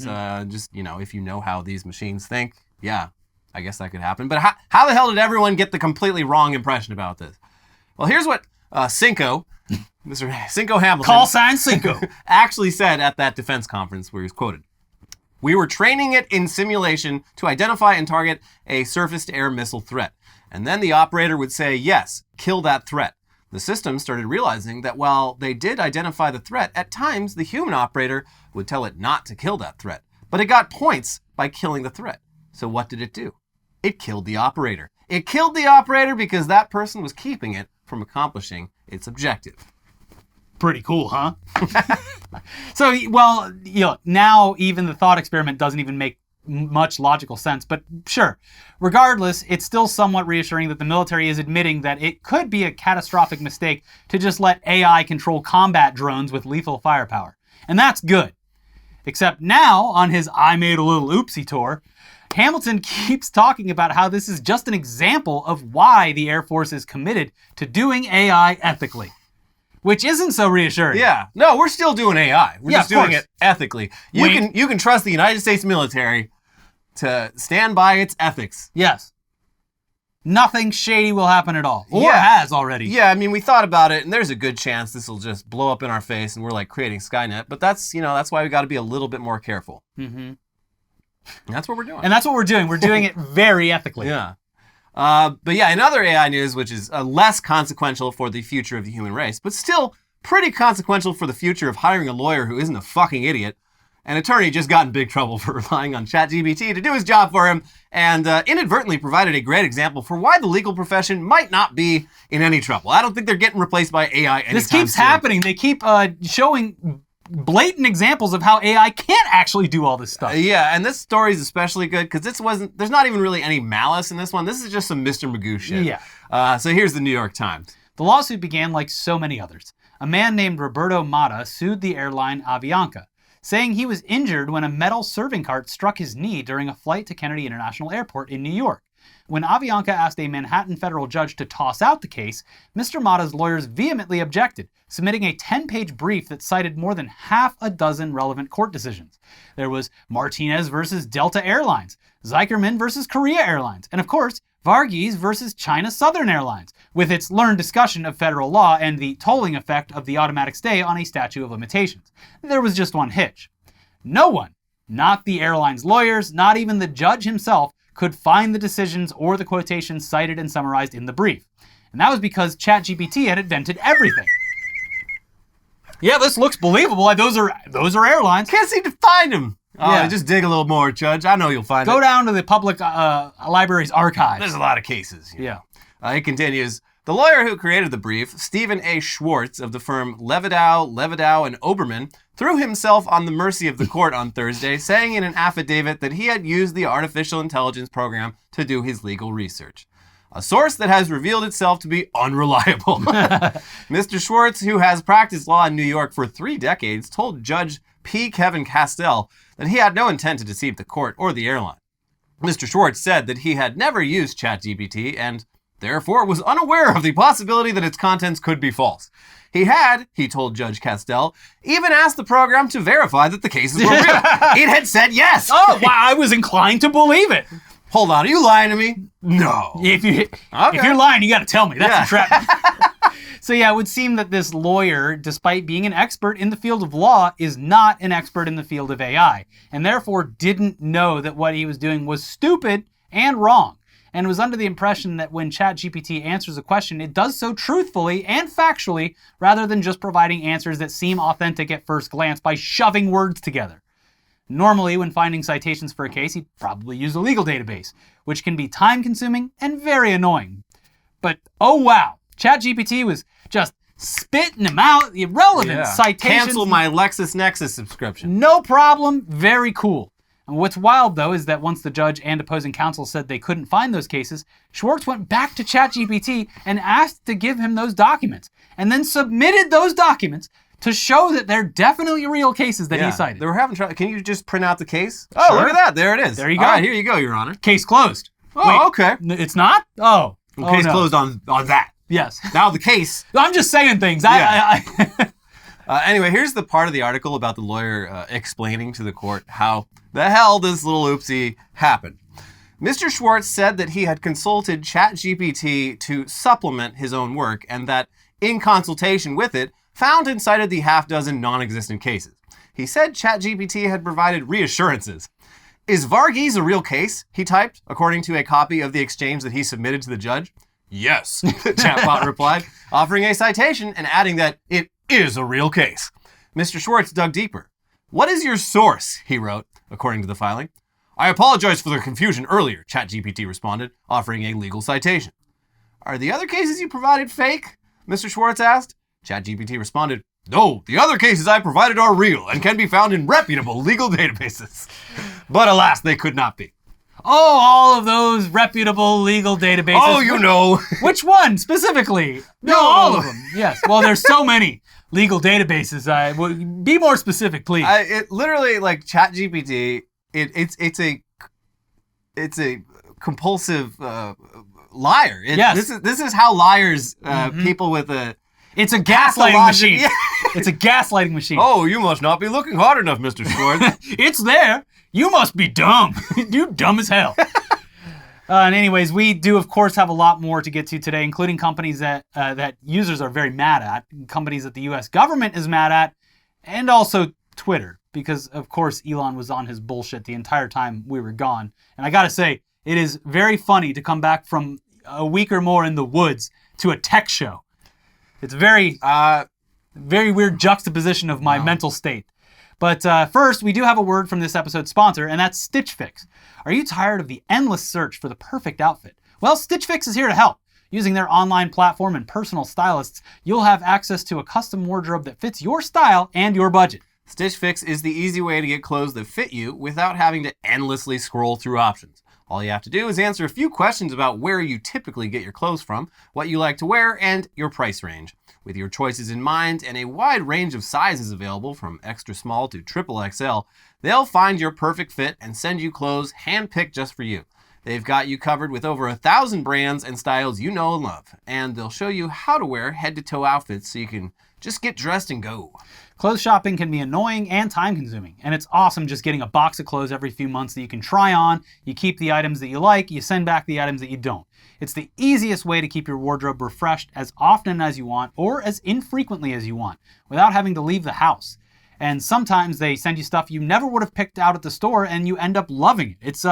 Speaker 1: just, if you know how these machines think, yeah, I guess that could happen. But how the hell did everyone get the completely wrong impression about this? Well, here's what Cinco, Mr. Cinco Hamilton,
Speaker 2: call sign Cinco,
Speaker 1: actually said at that defense conference where he was quoted. "We were training it in simulation to identify and target a surface-to-air missile threat. And then the operator would say, yes, kill that threat. The system started realizing that while they did identify the threat, at times the human operator would tell it not to kill that threat. But it got points by killing the threat. So what did it do? It killed the operator. It killed the operator because that person was keeping it from accomplishing its objective."
Speaker 2: Pretty cool, huh? So, well, now even the thought experiment doesn't even make much logical sense, but sure. Regardless, it's still somewhat reassuring that the military is admitting that it could be a catastrophic mistake to just let AI control combat drones with lethal firepower. And that's good. Except now, on his I Made a Little Oopsie tour, Hamilton keeps talking about how this is just an example of why the Air Force is committed to doing AI ethically. Which isn't so reassuring.
Speaker 1: Yeah. No, we're still doing AI. We're just doing it ethically. You can trust the United States military to stand by its ethics.
Speaker 2: Yes. Nothing shady will happen at all. Or has already.
Speaker 1: Yeah, I mean, we thought about it, and there's a good chance this will just blow up in our face, and we're like creating Skynet. But that's why we got to be a little bit more careful. Mm-hmm. And that's what we're doing.
Speaker 2: And that's what we're doing. We're doing it very ethically.
Speaker 1: Yeah. But yeah, in other AI news, which is less consequential for the future of the human race, but still pretty consequential for the future of hiring a lawyer who isn't a fucking idiot, An attorney just got in big trouble for relying on ChatGPT to do his job for him, and inadvertently provided a great example for why the legal profession might not be in any trouble. I don't think they're getting replaced by AI anytime
Speaker 2: This keeps
Speaker 1: soon.
Speaker 2: happening. They keep showing blatant examples of how AI can't actually do all this stuff.
Speaker 1: Yeah, and this story is especially good because there's not even really any malice in this one. This is just some Mr. Magoo shit.
Speaker 2: Yeah.
Speaker 1: So here's the New York Times.
Speaker 2: The lawsuit began like so many others. A man named Roberto Mata sued the airline Avianca, saying he was injured when a metal serving cart struck his knee during a flight to Kennedy International Airport in New York. When Avianca asked a Manhattan federal judge to toss out the case, Mr. Mata's lawyers vehemently objected, submitting a 10-page brief that cited more than half a dozen relevant court decisions. There was Martinez versus Delta Airlines, Zykerman versus Korea Airlines, and of course, Varghese versus China Southern Airlines, with its learned discussion of federal law and the tolling effect of the automatic stay on a statute of limitations. There was just one hitch. No one, not the airline's lawyers, not even the judge himself, could find the decisions or the quotations cited and summarized in the brief. And that was because ChatGPT had invented everything. Yeah, this looks believable. Like, those are airlines.
Speaker 1: Can't seem to find him.
Speaker 2: Yeah.
Speaker 1: Just dig a little more, Judge. I know you'll find it.
Speaker 2: Go down to the public library's archives.
Speaker 1: There's a lot of cases.
Speaker 2: Yeah.
Speaker 1: It continues. The lawyer who created the brief, Stephen A. Schwartz of the firm Levidow, and Oberman, threw himself on the mercy of the court on Thursday, saying in an affidavit that he had used the artificial intelligence program to do his legal research. A source that has revealed itself to be unreliable. Mr. Schwartz, who has practiced law in New York for 3 decades, told Judge P. Kevin Castell that he had no intent to deceive the court or the airline. Mr. Schwartz said that he had never used ChatGPT and therefore was unaware of the possibility that its contents could be false. He had, he told Judge Castell, even asked the program to verify that the cases were real. It had said yes.
Speaker 2: Oh, wow, I was inclined to believe it.
Speaker 1: Hold on, are you lying to me? No.
Speaker 2: If you're lying, you got to tell me. That's entrapment. So yeah, it would seem that this lawyer, despite being an expert in the field of law, is not an expert in the field of AI, and therefore didn't know that what he was doing was stupid and wrong, and was under the impression that when ChatGPT answers a question, it does so truthfully and factually, rather than just providing answers that seem authentic at first glance by shoving words together. Normally, when finding citations for a case, he'd probably use a legal database, which can be time-consuming and very annoying. But oh wow, ChatGPT was just spitting them out, the irrelevant citations.
Speaker 1: Cancel my LexisNexis subscription.
Speaker 2: No problem, very cool. And what's wild though is that once the judge and opposing counsel said they couldn't find those cases, Schwartz went back to ChatGPT and asked to give him those documents, and then submitted those documents to show that they're definitely real cases that he cited.
Speaker 1: They were having trouble. Can you just print out the case? Oh,
Speaker 2: Sure.
Speaker 1: look at that. There it is.
Speaker 2: There you go.
Speaker 1: All right, here you go, Your Honor.
Speaker 2: Case closed.
Speaker 1: Oh,
Speaker 2: Wait,
Speaker 1: okay.
Speaker 2: It's not? Oh.
Speaker 1: Case closed on that.
Speaker 2: Yes.
Speaker 1: Now the case.
Speaker 2: I'm just saying things.
Speaker 1: Anyway, here's the part of the article about the lawyer explaining to the court how the hell this little oopsie happened. Mr. Schwartz said that he had consulted ChatGPT to supplement his own work and that, in consultation with it, found and cited the half-dozen non-existent cases. He said ChatGPT had provided reassurances. Is Varghese a real case? He typed, according to a copy of the exchange that he submitted to the judge. Yes, the chatbot replied, offering a citation and adding that it is a real case. Mr. Schwartz dug deeper. What is your source? He wrote, according to the filing. I apologize for the confusion earlier, ChatGPT responded, offering a legal citation. Are the other cases you provided fake? Mr. Schwartz asked. ChatGPT responded, no, the other cases I provided are real and can be found in reputable legal databases. But alas, they could not be.
Speaker 2: Oh, all of those reputable legal databases.
Speaker 1: Oh, you know.
Speaker 2: Which one specifically? No, all of them. Yes. Well, there's so many legal databases. Be more specific, please.
Speaker 1: It literally, like ChatGPT, it's a compulsive liar.
Speaker 2: Yes.
Speaker 1: This is how liars, people with a...
Speaker 2: It's a gaslighting machine. It's a gaslighting machine.
Speaker 1: Oh, you must not be looking hard enough, Mr. Schwartz.
Speaker 2: It's there. You must be dumb. You dumb as hell. And anyways, we do, of course, have a lot more to get to today, including companies that users are very mad at, companies that the U.S. government is mad at, and also Twitter, because, of course, Elon was on his bullshit the entire time we were gone. And I got to say, it is very funny to come back from a week or more in the woods to a tech show. It's very weird juxtaposition of my mental state. But first, we do have a word from this episode's sponsor, and that's Stitch Fix. Are you tired of the endless search for the perfect outfit? Well, Stitch Fix is here to help. Using their online platform and personal stylists, you'll have access to a custom wardrobe that fits your style and your budget.
Speaker 1: Stitch Fix is the easy way to get clothes that fit you without having to endlessly scroll through options. All you have to do is answer a few questions about where you typically get your clothes from, what you like to wear, and your price range. With your choices in mind and a wide range of sizes available from extra small to triple XL, they'll find your perfect fit and send you clothes handpicked just for you. They've got you covered with over 1,000 brands and styles you know and love, and they'll show you how to wear head-to-toe outfits so you can just get dressed and go.
Speaker 2: Clothes shopping can be annoying and time-consuming, and it's awesome just getting a box of clothes every few months that you can try on. You keep the items that you like, you send back the items that you don't. It's the easiest way to keep your wardrobe refreshed as often as you want or as infrequently as you want without having to leave the house. And sometimes they send you stuff you never would have picked out at the store and you end up loving it.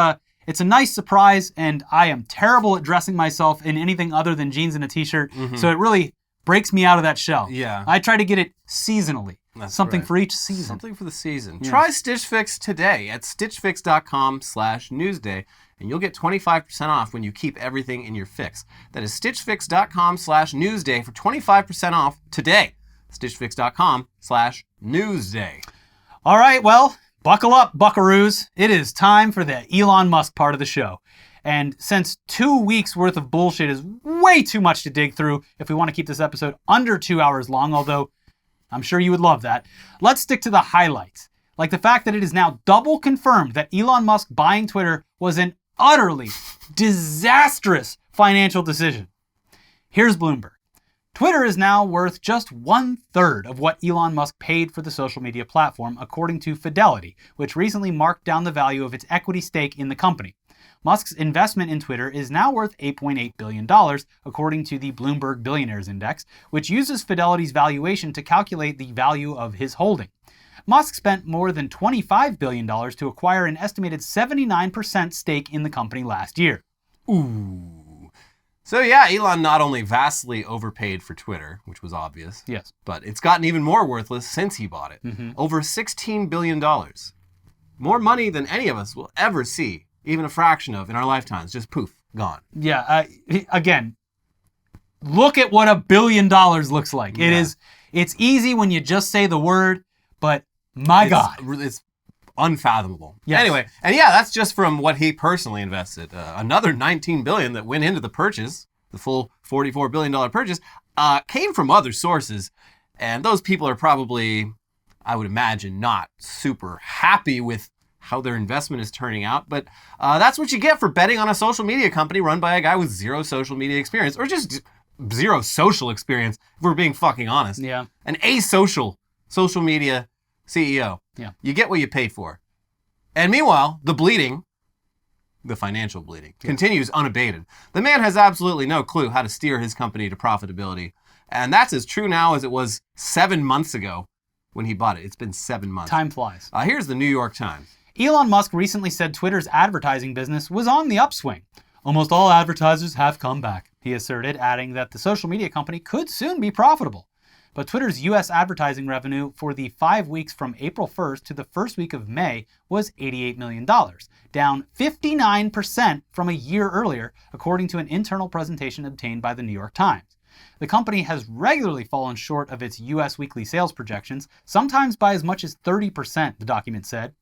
Speaker 2: It's a nice surprise, and I am terrible at dressing myself in anything other than jeans and a t-shirt, so it really breaks me out of that shell.
Speaker 1: Yeah.
Speaker 2: I try to get it seasonally.
Speaker 1: That's
Speaker 2: something
Speaker 1: right.
Speaker 2: for each season.
Speaker 1: Something for the season.
Speaker 2: Yes.
Speaker 1: Try Stitch Fix today at stitchfix.com/newsday, and you'll get 25% off when you keep everything in your fix. That is stitchfix.com/newsday for 25% off today. stitchfix.com/newsday.
Speaker 2: All right, well, buckle up, buckaroos. It is time for the Elon Musk part of the show. And since 2 weeks worth of bullshit is way too much to dig through if we want to keep this episode under 2 hours long, although I'm sure you would love that, let's stick to the highlights. Like the fact that it is now double confirmed that Elon Musk buying Twitter was an utterly disastrous financial decision. Here's Bloomberg. Twitter is now worth just 1/3 of what Elon Musk paid for the social media platform, according to Fidelity, which recently marked down the value of its equity stake in the company. Musk's investment in Twitter is now worth $8.8 billion, according to the Bloomberg Billionaires Index, which uses Fidelity's valuation to calculate the value of his holding. Musk spent more than $25 billion to acquire an estimated 79% stake in the company last year.
Speaker 1: Ooh. So yeah, Elon not only vastly overpaid for Twitter, which was obvious,
Speaker 2: Yes.
Speaker 1: but it's gotten even more worthless since he bought it. Over $16 billion. More money than any of us will ever see, even a fraction of in our lifetimes. Just poof, gone.
Speaker 2: Yeah, again, look at what $1 billion looks like.
Speaker 1: Yeah.
Speaker 2: It's easy when you just say the word, but my God.
Speaker 1: It's unfathomable.
Speaker 2: Yes.
Speaker 1: Anyway, and yeah, that's just from what he personally invested. Another $19 billion that went into the purchase, the full $44 billion purchase, came from other sources. And those people are probably, I would imagine, not super happy with how their investment is turning out. But that's what you get for betting on a social media company run by a guy with zero social media experience, or just zero social experience, if we're being fucking honest.
Speaker 2: Yeah.
Speaker 1: An asocial social media CEO.
Speaker 2: Yeah.
Speaker 1: You get what you pay for. And meanwhile, the bleeding, the financial bleeding, continues unabated. The man has absolutely no clue how to steer his company to profitability. And that's as true now as it was 7 months ago when he bought it. It's been 7 months.
Speaker 2: Time flies.
Speaker 1: Here's the New York Times.
Speaker 2: Elon Musk recently said Twitter's advertising business was on the upswing. Almost all advertisers have come back, he asserted, adding that the social media company could soon be profitable. But Twitter's U.S. advertising revenue for the 5 weeks from April 1st to the first week of May was $88 million, down 59% from a year earlier, according to an internal presentation obtained by the New York Times. The company has regularly fallen short of its U.S. weekly sales projections, sometimes by as much as 30%, the document said.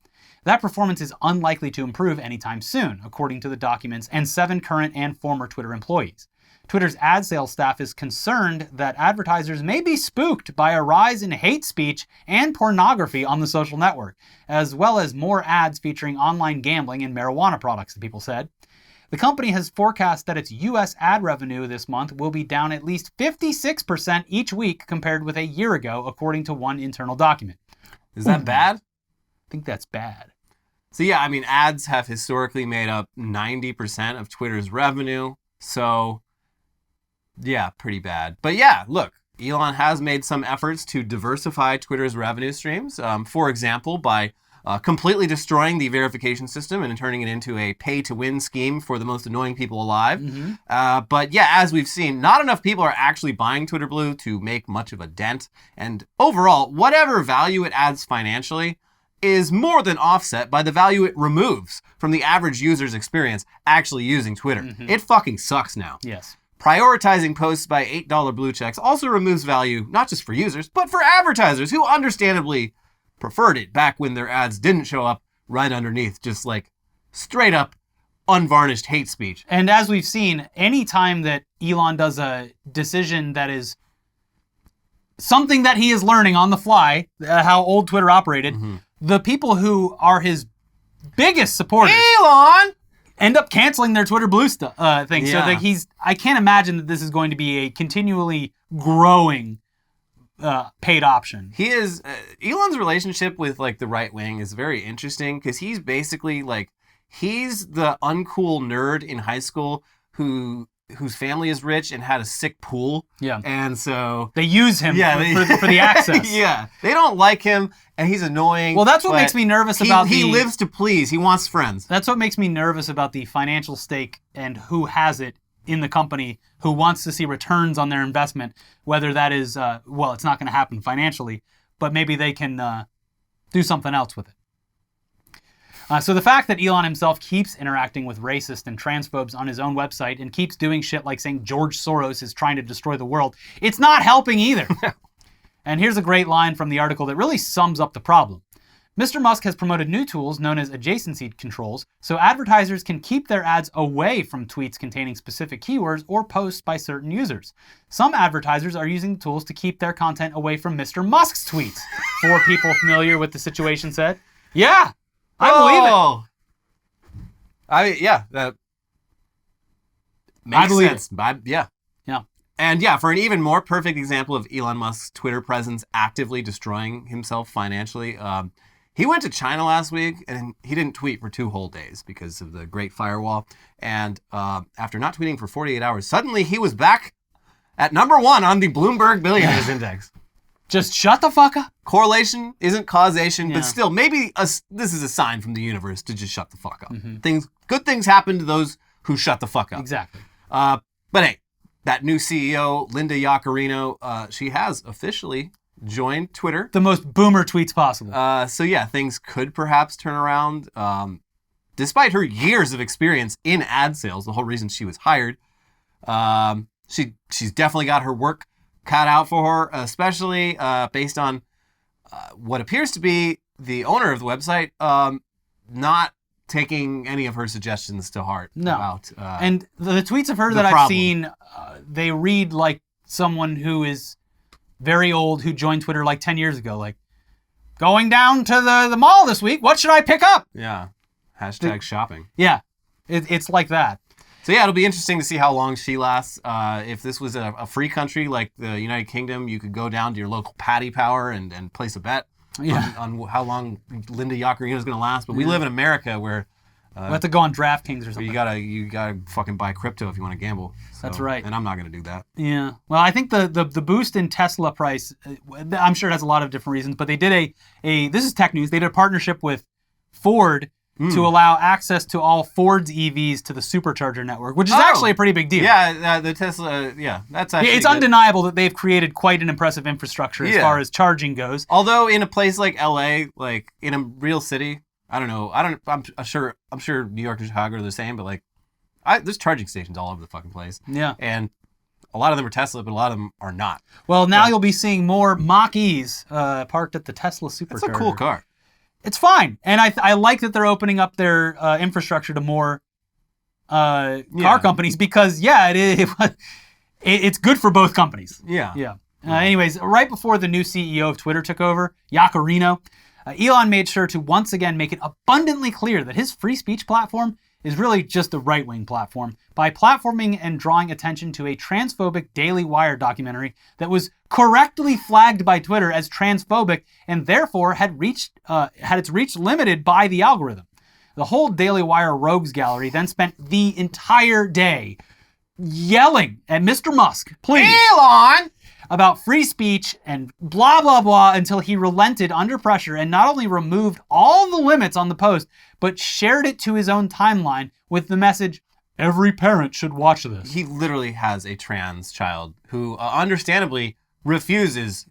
Speaker 2: That performance is unlikely to improve anytime soon, according to the documents and 7 current and former Twitter employees. Twitter's ad sales staff is concerned that advertisers may be spooked by a rise in hate speech and pornography on the social network, as well as more ads featuring online gambling and marijuana products, the people said. The company has forecast that its U.S. ad revenue this month will be down at least 56% each week compared with a year ago, according to one internal document.
Speaker 1: Is that bad?
Speaker 2: I think that's bad.
Speaker 1: So yeah, I mean, ads have historically made up 90% of Twitter's revenue. So yeah, pretty bad. But yeah, look, Elon has made some efforts to diversify Twitter's revenue streams. For example, by completely destroying the verification system and turning it into a pay-to-win scheme for the most annoying people alive. But yeah, as we've seen, not enough people are actually buying Twitter Blue to make much of a dent. And overall, whatever value it adds financially, is more than offset by the value it removes from the average user's experience actually using Twitter. It fucking sucks now.
Speaker 2: Yes.
Speaker 1: Prioritizing posts by $8 blue checks also removes value, not just for users, but for advertisers who understandably preferred it back when their ads didn't show up right underneath, just like straight up unvarnished hate speech.
Speaker 2: And as we've seen, any time that Elon does a decision that is something that he is learning on the fly, how old Twitter operated, the people who are his biggest supporters,
Speaker 1: Elon,
Speaker 2: end up canceling their Twitter Blue thing. So
Speaker 1: Yeah.
Speaker 2: that I can't imagine that this is going to be a continually growing paid option.
Speaker 1: he is Elon's relationship with like the right wing is very interesting because he's basically like he's the uncool nerd in high school whose family is rich and had a sick pool.
Speaker 2: Yeah.
Speaker 1: And so
Speaker 2: They use him for the access.
Speaker 1: Yeah. They don't like him and he's annoying.
Speaker 2: Well, that's what
Speaker 1: but
Speaker 2: makes me nervous about
Speaker 1: he lives to please. He wants friends.
Speaker 2: That's what makes me nervous about the financial stake and who has it in the company, who wants to see returns on their investment, whether that is, well, it's not going to happen financially, but maybe they can do something else with it. So the fact that Elon himself keeps interacting with racists and transphobes on his own website and keeps doing shit like saying George Soros is trying to destroy the world, it's not helping either. And here's a great line from the article that really sums up the problem. Mr. Musk has promoted new tools known as adjacency controls, so advertisers can keep their ads away from tweets containing specific keywords or posts by certain users. Some advertisers are using the tools to keep their content away from Mr. Musk's tweets. 4 people familiar with the situation said, yeah, I believe it.
Speaker 1: That makes
Speaker 2: I believe
Speaker 1: sense.
Speaker 2: Yeah.
Speaker 1: And yeah, for an even more perfect example of Elon Musk's Twitter presence actively destroying himself financially, he went to China last week and he didn't tweet for 2 whole days because of the Great Firewall. And after not tweeting for 48 hours, suddenly he was back at number 1 on the Bloomberg Billionaires Index.
Speaker 2: Just shut the fuck up.
Speaker 1: Correlation isn't causation,
Speaker 2: Yeah.
Speaker 1: but still, maybe this is a sign from the universe to just shut the fuck up. Good things happen to those who shut the fuck up.
Speaker 2: Exactly.
Speaker 1: But hey, that new CEO, Linda Yaccarino, she has officially joined Twitter.
Speaker 2: The most boomer tweets possible.
Speaker 1: So yeah, things could perhaps turn around. Despite her years of experience in ad sales, the whole reason she was hired, she's definitely got her work cut out for her, especially based on what appears to be the owner of the website not taking any of her suggestions to heart.
Speaker 2: No.
Speaker 1: About,
Speaker 2: and the tweets of her
Speaker 1: the
Speaker 2: that I've
Speaker 1: problem.
Speaker 2: seen, they read like someone who is very old who joined Twitter like 10 years ago. Like, going down to the mall this week, what should I pick up?
Speaker 1: Yeah. Hashtag shopping.
Speaker 2: Yeah, it's like that.
Speaker 1: So yeah, it'll be interesting to see how long she lasts. If this was a free country like the United Kingdom, you could go down to your local Paddy Power and place a bet on how long Linda Yaccarino is going to last. But we live in America where
Speaker 2: We have to go on DraftKings or something.
Speaker 1: you gotta fucking buy crypto if you want to gamble. So,
Speaker 2: That's right.
Speaker 1: And I'm not going to do that.
Speaker 2: Yeah. Well, I think the boost in Tesla price, I'm sure it has a lot of different reasons, but they did this is tech news, they did a partnership with Ford to allow access to all Ford's EVs to the supercharger network, which is actually a pretty big deal.
Speaker 1: Yeah, the Tesla, that's actually
Speaker 2: It's
Speaker 1: good.
Speaker 2: undeniable that they've created quite an impressive infrastructure as far as charging goes.
Speaker 1: Although in a place like LA, like in a real city, I don't know. I'm sure New York and Chicago are the same, but like there's charging stations all over the fucking place.
Speaker 2: Yeah.
Speaker 1: And a lot of them are Tesla, but a lot of them are not.
Speaker 2: Well, now you'll be seeing more Mach-E's parked at the Tesla supercharger.
Speaker 1: It's a cool car.
Speaker 2: It's fine, and I like that they're opening up their infrastructure to more car companies because it's good for both companies.
Speaker 1: Yeah.
Speaker 2: Yeah. Anyways, right before the new CEO of Twitter took over, Yaccarino, Elon made sure to once again make it abundantly clear that his free speech platform is really just a right-wing platform by platforming and drawing attention to a transphobic Daily Wire documentary that was correctly flagged by Twitter as transphobic and therefore had its reach limited by the algorithm. The whole Daily Wire rogues gallery then spent the entire day yelling at Mr. Musk, please,
Speaker 1: Elon!
Speaker 2: about free speech and blah, blah, blah, until he relented under pressure and not only removed all the limits on the post, but shared it to his own timeline with the message, every parent should watch this.
Speaker 1: He literally has a trans child who understandably refuses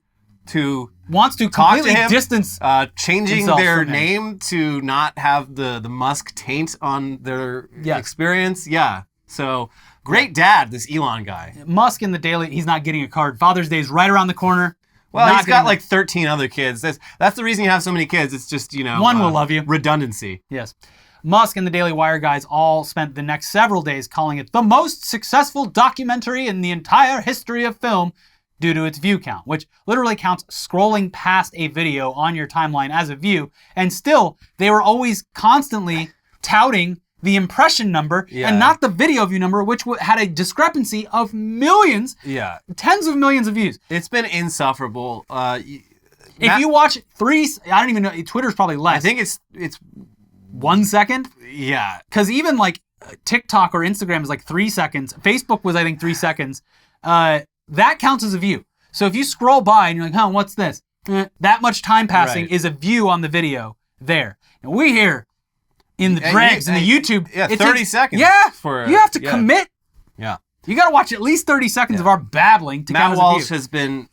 Speaker 1: to
Speaker 2: wants to
Speaker 1: talk to
Speaker 2: completely
Speaker 1: him,
Speaker 2: distance
Speaker 1: changing
Speaker 2: himself
Speaker 1: their
Speaker 2: from him.
Speaker 1: name to not have the Musk taint on their
Speaker 2: Yes.
Speaker 1: experience. Yeah. So great dad, this Elon guy.
Speaker 2: Musk in the Daily, he's not getting a card. Father's Day is right around the corner.
Speaker 1: Well,
Speaker 2: Not
Speaker 1: he's got
Speaker 2: getting
Speaker 1: like 13 other kids. That's the reason you have so many kids. It's just,
Speaker 2: One will love you.
Speaker 1: redundancy.
Speaker 2: Yes. Musk and the Daily Wire guys all spent the next several days calling it the most successful documentary in the entire history of film due to its view count, which literally counts scrolling past a video on your timeline as a view. And still, they were always constantly touting the impression number and not the video view number, which had a discrepancy of millions, tens of millions of views.
Speaker 1: It's been insufferable.
Speaker 2: If you watch I don't even know, Twitter's probably less.
Speaker 1: I think it's
Speaker 2: 1 second.
Speaker 1: Yeah.
Speaker 2: Because even like TikTok or Instagram is like 3 seconds. Facebook was, I think, 3 seconds. That counts as a view. So if you scroll by and you're like, what's this? That much time passing is a view on the video there. And we here in the dregs and the YouTube.
Speaker 1: Yeah, 30 seconds.
Speaker 2: Yeah.
Speaker 1: You
Speaker 2: have to commit.
Speaker 1: Yeah.
Speaker 2: You got to watch at least 30 seconds of our babbling to count as a view.
Speaker 1: Matt Walsh has been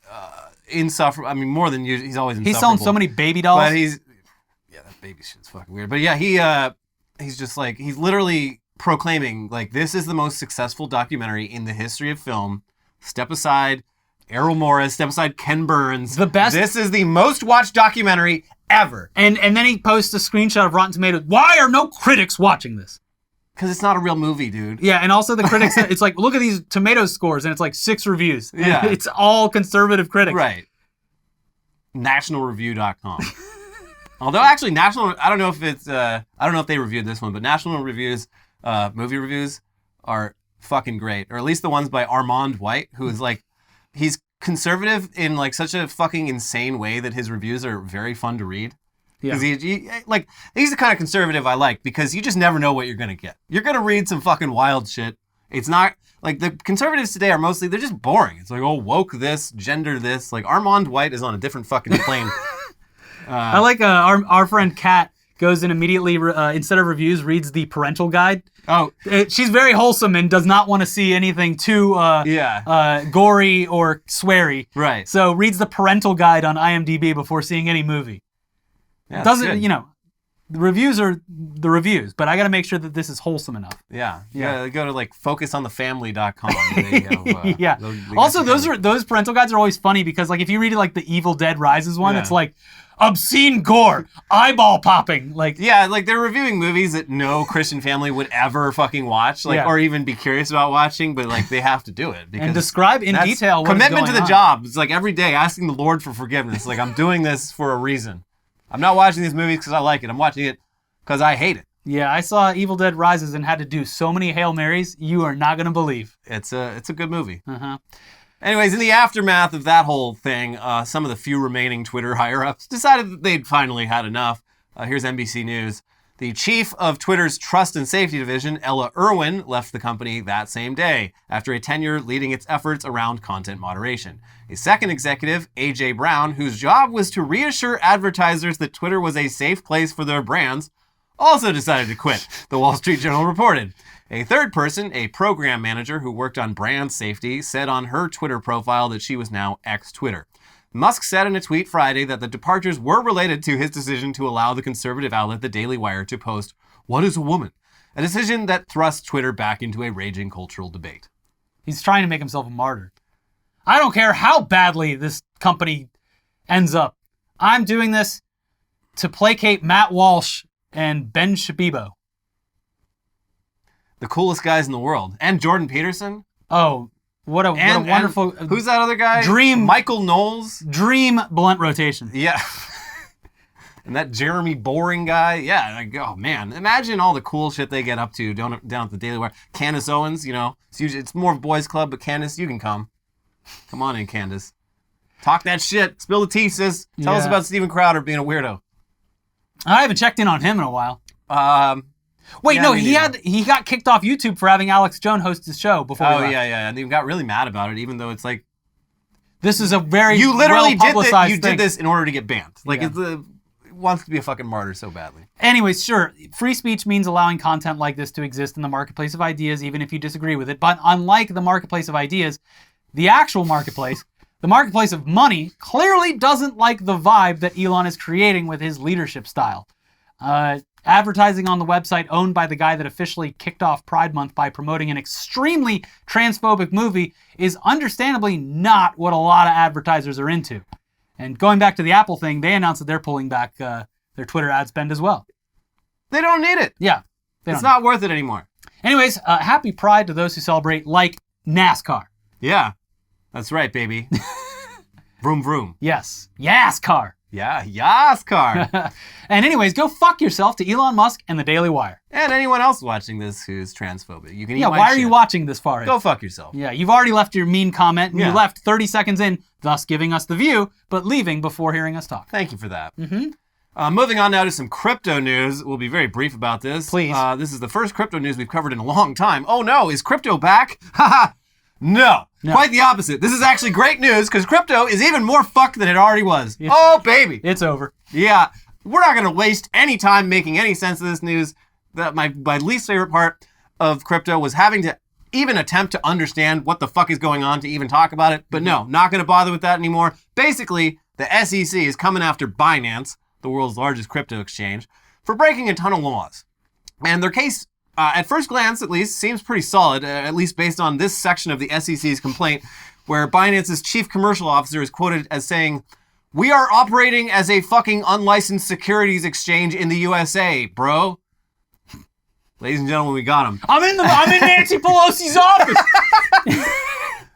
Speaker 1: insufferable. I mean, more than usual. He's always insufferable.
Speaker 2: He's selling so many baby dolls.
Speaker 1: But that baby shit's fucking weird. But yeah, he's just like, he's literally proclaiming, like, this is the most successful documentary in the history of film. Step aside Errol Morris, step aside Ken Burns.
Speaker 2: The best.
Speaker 1: This is the most watched documentary ever.
Speaker 2: And then he posts a screenshot of Rotten Tomatoes. Why are no critics watching this?
Speaker 1: Because it's not a real movie, dude.
Speaker 2: Yeah, and also the critics, it's like, look at these tomato scores, and it's like 6 reviews.
Speaker 1: Yeah.
Speaker 2: It's all conservative critics.
Speaker 1: Right. NationalReview.com. Although actually I don't know if they reviewed this one, but National Review's movie reviews are fucking great. Or at least the ones by Armand White, who is like, he's conservative in like such a fucking insane way that his reviews are very fun to read.
Speaker 2: Yeah.
Speaker 1: Because he's the kind of conservative I like, because you just never know what you're going to get. You're going to read some fucking wild shit. It's not, like, the conservatives today are mostly, they're just boring. It's like, oh, woke this, gender this. Like, Armand White is on a different fucking plane.
Speaker 2: I like our friend Kat goes and immediately, instead of reviews, reads the parental guide.
Speaker 1: Oh.
Speaker 2: She's very wholesome and does not want to see anything too gory or sweary.
Speaker 1: Right.
Speaker 2: So reads the parental guide on IMDb before seeing any movie.
Speaker 1: Yeah,
Speaker 2: Doesn't, the reviews are the reviews, but I got to make sure that this is wholesome enough.
Speaker 1: Yeah. Yeah. Go to like focusonthefamily.com.
Speaker 2: Yeah. Also, those parental guides are always funny because, like, if you read like the Evil Dead Rises one, it's like obscene gore, eyeball popping, like
Speaker 1: they're reviewing movies that no Christian family would ever fucking watch, or even be curious about watching, but like they have to do it because
Speaker 2: and describe in detail what
Speaker 1: commitment
Speaker 2: is
Speaker 1: to the
Speaker 2: going on.
Speaker 1: job. It's like every day asking the Lord for forgiveness. Like, I'm doing this for a reason. I'm not watching these movies because I like it. I'm watching it because I hate it.
Speaker 2: Yeah, I saw Evil Dead Rises and had to do so many Hail Marys you are not gonna believe.
Speaker 1: It's a good movie.
Speaker 2: Uh-huh.
Speaker 1: Anyways, in the aftermath of that whole thing, some of the few remaining Twitter higher-ups decided that they'd finally had enough. Here's NBC News. The chief of Twitter's Trust and Safety Division, Ella Irwin, left the company that same day after a tenure leading its efforts around content moderation. A second executive, AJ Brown, whose job was to reassure advertisers that Twitter was a safe place for their brands, also decided to quit, the Wall Street Journal reported. A third person, a program manager who worked on brand safety, said on her Twitter profile that she was now ex-Twitter. Musk said in a tweet Friday that the departures were related to his decision to allow the conservative outlet The Daily Wire to post, "What is a woman?" a decision that thrust Twitter back into a raging cultural debate.
Speaker 2: He's trying to make himself a martyr. I don't care how badly this company ends up. I'm doing this to placate Matt Walsh and Ben Shapiro.
Speaker 1: The coolest guys in the world. And Jordan Peterson.
Speaker 2: Oh, what a wonderful...
Speaker 1: who's that other guy?
Speaker 2: Dream...
Speaker 1: Michael Knowles.
Speaker 2: Dream blunt rotation.
Speaker 1: Yeah. And that Jeremy Boring guy. Yeah. Like, oh, man. Imagine all the cool shit they get up to down at the Daily Wire. Candace Owens, it's more of a boys club, but Candace, you can come. Come on in, Candace. Talk that shit. Spill the tea, sis. Tell us about Steven Crowder being a weirdo.
Speaker 2: I haven't checked in on him in a while. Wait,
Speaker 1: yeah,
Speaker 2: no, he got kicked off YouTube for having Alex Jones host his show before he left.
Speaker 1: Yeah. And he got really mad about it, even though it's like...
Speaker 2: This is a very
Speaker 1: You literally
Speaker 2: well-publicized
Speaker 1: did this in order to get banned. Like, it wants to be a fucking martyr so badly.
Speaker 2: Anyways, sure, free speech means allowing content like this to exist in the marketplace of ideas, even if you disagree with it. But unlike the marketplace of ideas, the actual marketplace, The marketplace of money clearly doesn't like the vibe that Elon is creating with his leadership style. Advertising on the website owned by the guy that officially kicked off Pride Month by promoting an extremely transphobic movie is understandably not what a lot of advertisers are into. And going back to the Apple thing, they announced that they're pulling back their Twitter ad spend as well.
Speaker 1: They don't need it.
Speaker 2: Yeah.
Speaker 1: It's not worth it anymore.
Speaker 2: Anyways, happy Pride to those who celebrate, like NASCAR.
Speaker 1: Yeah, that's right, baby. Vroom, vroom.
Speaker 2: Yes. YASCAR.
Speaker 1: Yeah, YASCAR.
Speaker 2: And anyways, go fuck yourself to Elon Musk and the Daily Wire.
Speaker 1: And anyone else watching this who's transphobic. You can eat my
Speaker 2: why are
Speaker 1: shit.
Speaker 2: you watching this far in?
Speaker 1: Go fuck yourself.
Speaker 2: Yeah, you've already left your mean comment, and
Speaker 1: Yeah.
Speaker 2: you left 30 seconds in, thus giving us the view, but leaving before hearing us talk.
Speaker 1: Thank you for that. Moving on now to some crypto news. We'll be very brief about this.
Speaker 2: Please.
Speaker 1: This is the first crypto news we've covered in a long time. Oh no, is crypto back? Haha. No. Quite the opposite. This is actually great news because crypto is even more fucked than it already was. Oh, baby.
Speaker 2: It's over.
Speaker 1: Yeah. We're not going to waste any time making any sense of this news. My least favorite part of crypto was having to even attempt to understand what the fuck is going on to even talk about it. But no, not going to bother with that anymore. Basically, the SEC is coming after Binance, the world's largest crypto exchange, for breaking a ton of laws. And their case, at first glance at least, seems pretty solid, at least based on this section of the SEC's complaint, where Binance's chief commercial officer is quoted as saying, "We are operating as a fucking unlicensed securities exchange in the USA, bro." Ladies and gentlemen, we got him.
Speaker 2: I'm in Nancy Pelosi's office.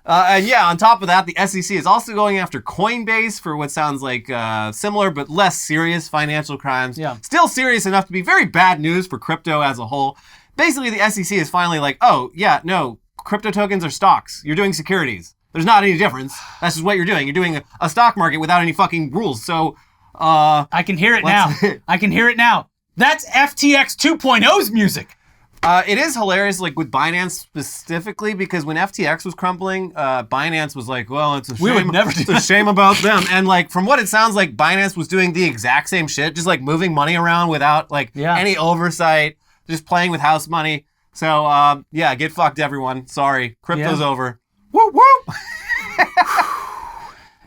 Speaker 1: And yeah, on top of that, the SEC is also going after Coinbase for what sounds like similar but less serious financial crimes.
Speaker 2: Yeah.
Speaker 1: Still serious enough to be very bad news for crypto as a whole. Basically, the SEC is finally like, oh, yeah, no, crypto tokens are stocks. You're doing securities. There's not any difference. That's just what you're doing. You're doing a stock market without any fucking rules. So,
Speaker 2: I can hear it now. I can hear it now. That's FTX 2.0's music.
Speaker 1: It is hilarious, like with Binance specifically, because when FTX was crumbling, Binance was like, well, it's a shame.
Speaker 2: We would never do
Speaker 1: It's a shame about them. And like, from what it sounds like, Binance was doing the exact same shit, just like moving money around without like any oversight, just playing with house money. So yeah, get fucked, everyone. Sorry, crypto's over. Woo woo.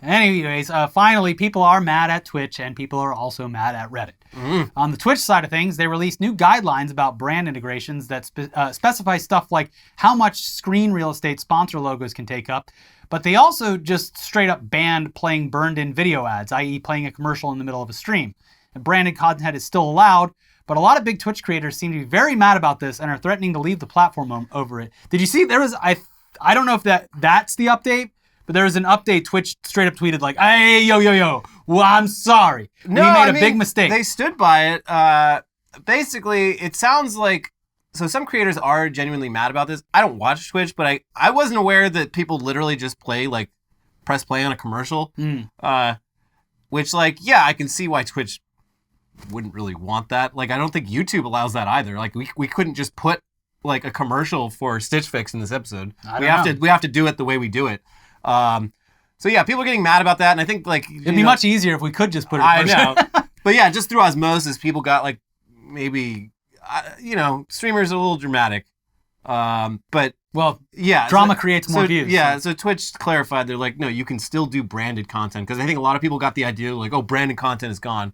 Speaker 2: Anyways, finally, people are mad at Twitch and people are also mad at Reddit. On the Twitch side of things, they released new guidelines about brand integrations that specify stuff like how much screen real estate sponsor logos can take up, but they also just straight up banned playing burned-in video ads, i.e. playing a commercial in the middle of a stream. And branded content is still allowed, but a lot of big Twitch creators seem to be very mad about this and are threatening to leave the platform over it. Did you see, there was, I don't know if that's the update, but there was an update. Twitch straight up tweeted like, "Hey, yo, well, I'm sorry.
Speaker 1: No,
Speaker 2: we made a big mistake."
Speaker 1: They stood by it. Basically, it sounds like, so some creators are genuinely mad about this. I don't watch Twitch, but I wasn't aware that people literally just press play on a commercial. Which, like, yeah, I can see why Twitch wouldn't really want that. Like, I don't think YouTube allows that either. Like, we couldn't just put like a commercial for Stitch Fix in this episode. We have to do it the way we do it. So yeah, people are getting mad about that, and I think like
Speaker 2: it'd be much easier if we could just put it.
Speaker 1: I know, but yeah, just through osmosis, people got like maybe streamers are a little dramatic, but
Speaker 2: well,
Speaker 1: yeah,
Speaker 2: drama creates more views.
Speaker 1: Yeah, so Twitch clarified they're like, no, you can still do branded content because I think a lot of people got the idea like, oh, branded content is gone,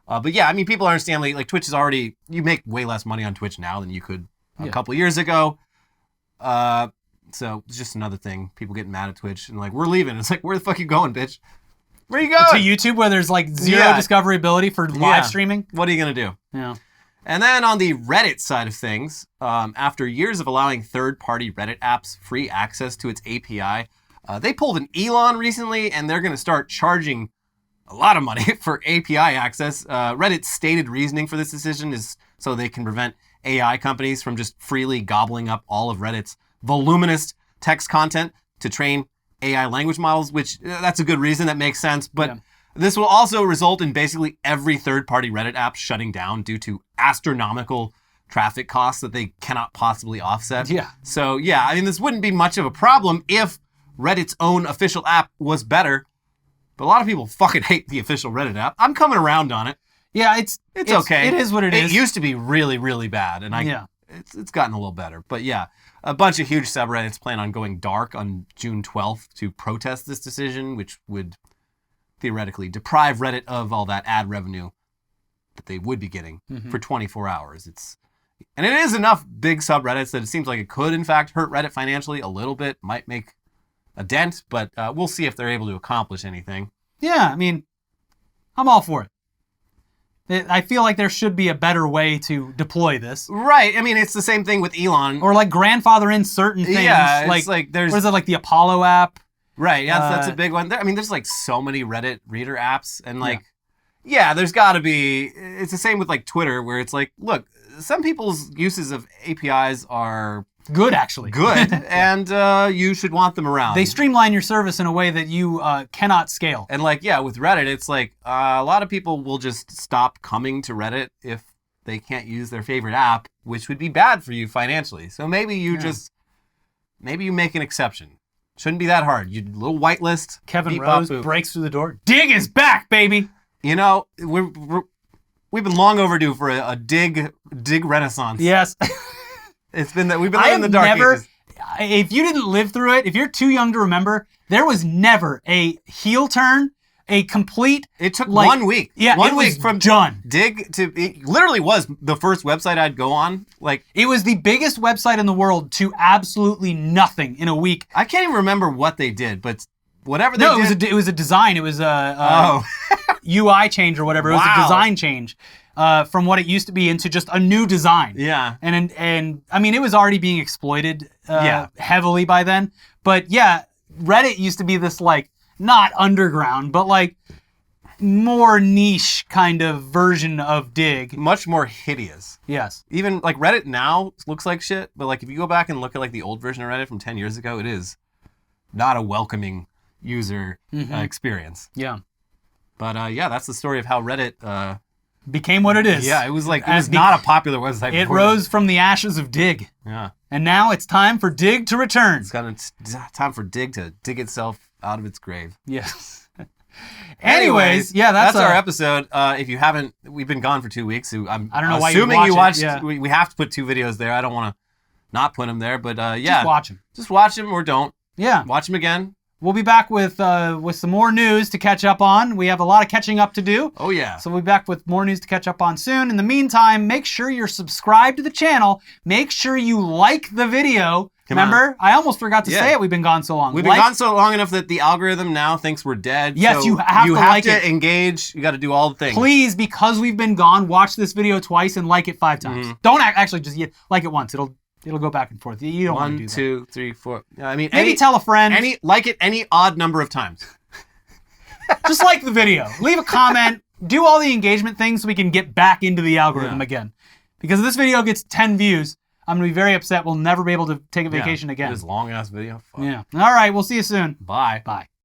Speaker 1: but yeah, I mean, people understand like Twitch is already, you make way less money on Twitch now than you could a couple years ago. So it's just another thing. People getting mad at Twitch and like, we're leaving. It's like, where the fuck you going, bitch? Where you going?
Speaker 2: To YouTube, where there's like zero discoverability for live streaming.
Speaker 1: What are you gonna do?
Speaker 2: Yeah.
Speaker 1: And then on the Reddit side of things, after years of allowing third-party Reddit apps free access to its API, they pulled an Elon recently, and they're gonna start charging a lot of money for API access. Reddit's stated reasoning for this decision is so they can prevent AI companies from just freely gobbling up all of Reddit's voluminous text content to train AI language models, which that's a good reason. That makes sense. But this will also result in basically every third-party Reddit app shutting down due to astronomical traffic costs that they cannot possibly offset.
Speaker 2: Yeah.
Speaker 1: So yeah, I mean, this wouldn't be much of a problem if Reddit's own official app was better. But a lot of people fucking hate the official Reddit app. I'm coming around on it.
Speaker 2: Yeah, it's
Speaker 1: okay.
Speaker 2: It is what it is.
Speaker 1: It used to be really, really bad, and it's gotten a little better. But yeah, a bunch of huge subreddits plan on going dark on June 12th to protest this decision, which would theoretically deprive Reddit of all that ad revenue that they would be getting for 24 hours. And it is enough big subreddits that it seems like it could, in fact, hurt Reddit financially a little bit, might make a dent, but we'll see if they're able to accomplish anything.
Speaker 2: Yeah, I mean, I'm all for it. I feel like there should be a better way to deploy this.
Speaker 1: Right. I mean, it's the same thing with Elon.
Speaker 2: Or like grandfather in certain things.
Speaker 1: Yeah, it's like there's...
Speaker 2: What is it, like the Apollo app?
Speaker 1: Right, yeah, that's a big one. I mean, there's like so many Reddit reader apps, and like, yeah there's got to be... It's the same with like Twitter, where it's like, look, some people's uses of APIs are...
Speaker 2: Good, actually.
Speaker 1: Good, and you should want them around.
Speaker 2: They streamline your service in a way that you cannot scale.
Speaker 1: And like, yeah, with Reddit, it's like a lot of people will just stop coming to Reddit if they can't use their favorite app, which would be bad for you financially. So maybe you maybe you make an exception. Shouldn't be that hard. You little whitelist.
Speaker 2: Kevin Rose breaks through the door. Dig is back, baby.
Speaker 1: You know, we've been long overdue for a dig renaissance.
Speaker 2: Yes.
Speaker 1: It's been that we've been living in the dark ages.
Speaker 2: If you didn't live through it, if you're too young to remember, there was never a heel turn, a complete...
Speaker 1: It took 1 week.
Speaker 2: Yeah,
Speaker 1: 1
Speaker 2: it
Speaker 1: week
Speaker 2: was
Speaker 1: from
Speaker 2: done.
Speaker 1: Dig to... It literally was the first website I'd go on. Like,
Speaker 2: it was the biggest website in the world to absolutely nothing in a week.
Speaker 1: I can't even remember what they did, but whatever they did...
Speaker 2: No, it was a design. It was a UI change or whatever. It was a design change. From what it used to be into just a new design.
Speaker 1: Yeah.
Speaker 2: And I mean, it was already being exploited heavily by then. But yeah, Reddit used to be this like, not underground, but like more niche kind of version of Dig.
Speaker 1: Much more hideous.
Speaker 2: Yes.
Speaker 1: Even like Reddit now looks like shit, but like if you go back and look at like the old version of Reddit from 10 years ago, it is not a welcoming user experience.
Speaker 2: Yeah.
Speaker 1: But yeah, that's the story of how Reddit...
Speaker 2: became what it is.
Speaker 1: Yeah, it was like, it was not a popular website
Speaker 2: It rose from the ashes of Dig.
Speaker 1: Yeah.
Speaker 2: And now it's time for Dig to return.
Speaker 1: It's time for Dig to dig itself out of its grave.
Speaker 2: Yes. Anyways, yeah, that's
Speaker 1: our episode. If you haven't, we've been gone for 2 weeks. So I don't
Speaker 2: know why
Speaker 1: assuming you watched.
Speaker 2: Yeah.
Speaker 1: We have to put 2 videos there. I don't want to not put them there, but yeah.
Speaker 2: Just watch them.
Speaker 1: Just watch them or don't.
Speaker 2: Yeah.
Speaker 1: Watch them again.
Speaker 2: We'll be back with some more news to catch up on. We have a lot of catching up to do.
Speaker 1: Oh, yeah.
Speaker 2: So we'll be back with more news to catch up on soon. In the meantime, make sure you're subscribed to the channel. Make sure you like the video. Remember? I almost forgot to say it. We've been gone so long.
Speaker 1: We've been gone so long enough that the algorithm now thinks we're dead.
Speaker 2: Yes,
Speaker 1: so
Speaker 2: you have to
Speaker 1: engage. You got to do all the things.
Speaker 2: Please, because we've been gone, watch this video twice and like it 5 times. Don't actually just like it once. It'll go back and forth. You don't want to do that. 1, 2, 3, 4. I mean, maybe tell a friend.
Speaker 1: Like it any odd number of times.
Speaker 2: Just like the video. Leave a comment. Do all the engagement things so we can get back into the algorithm again. Because if this video gets 10 views, I'm going to be very upset. We'll never be able to take a vacation again.
Speaker 1: This long-ass video. Fuck.
Speaker 2: Yeah. All right. We'll see you soon.
Speaker 1: Bye.
Speaker 2: Bye.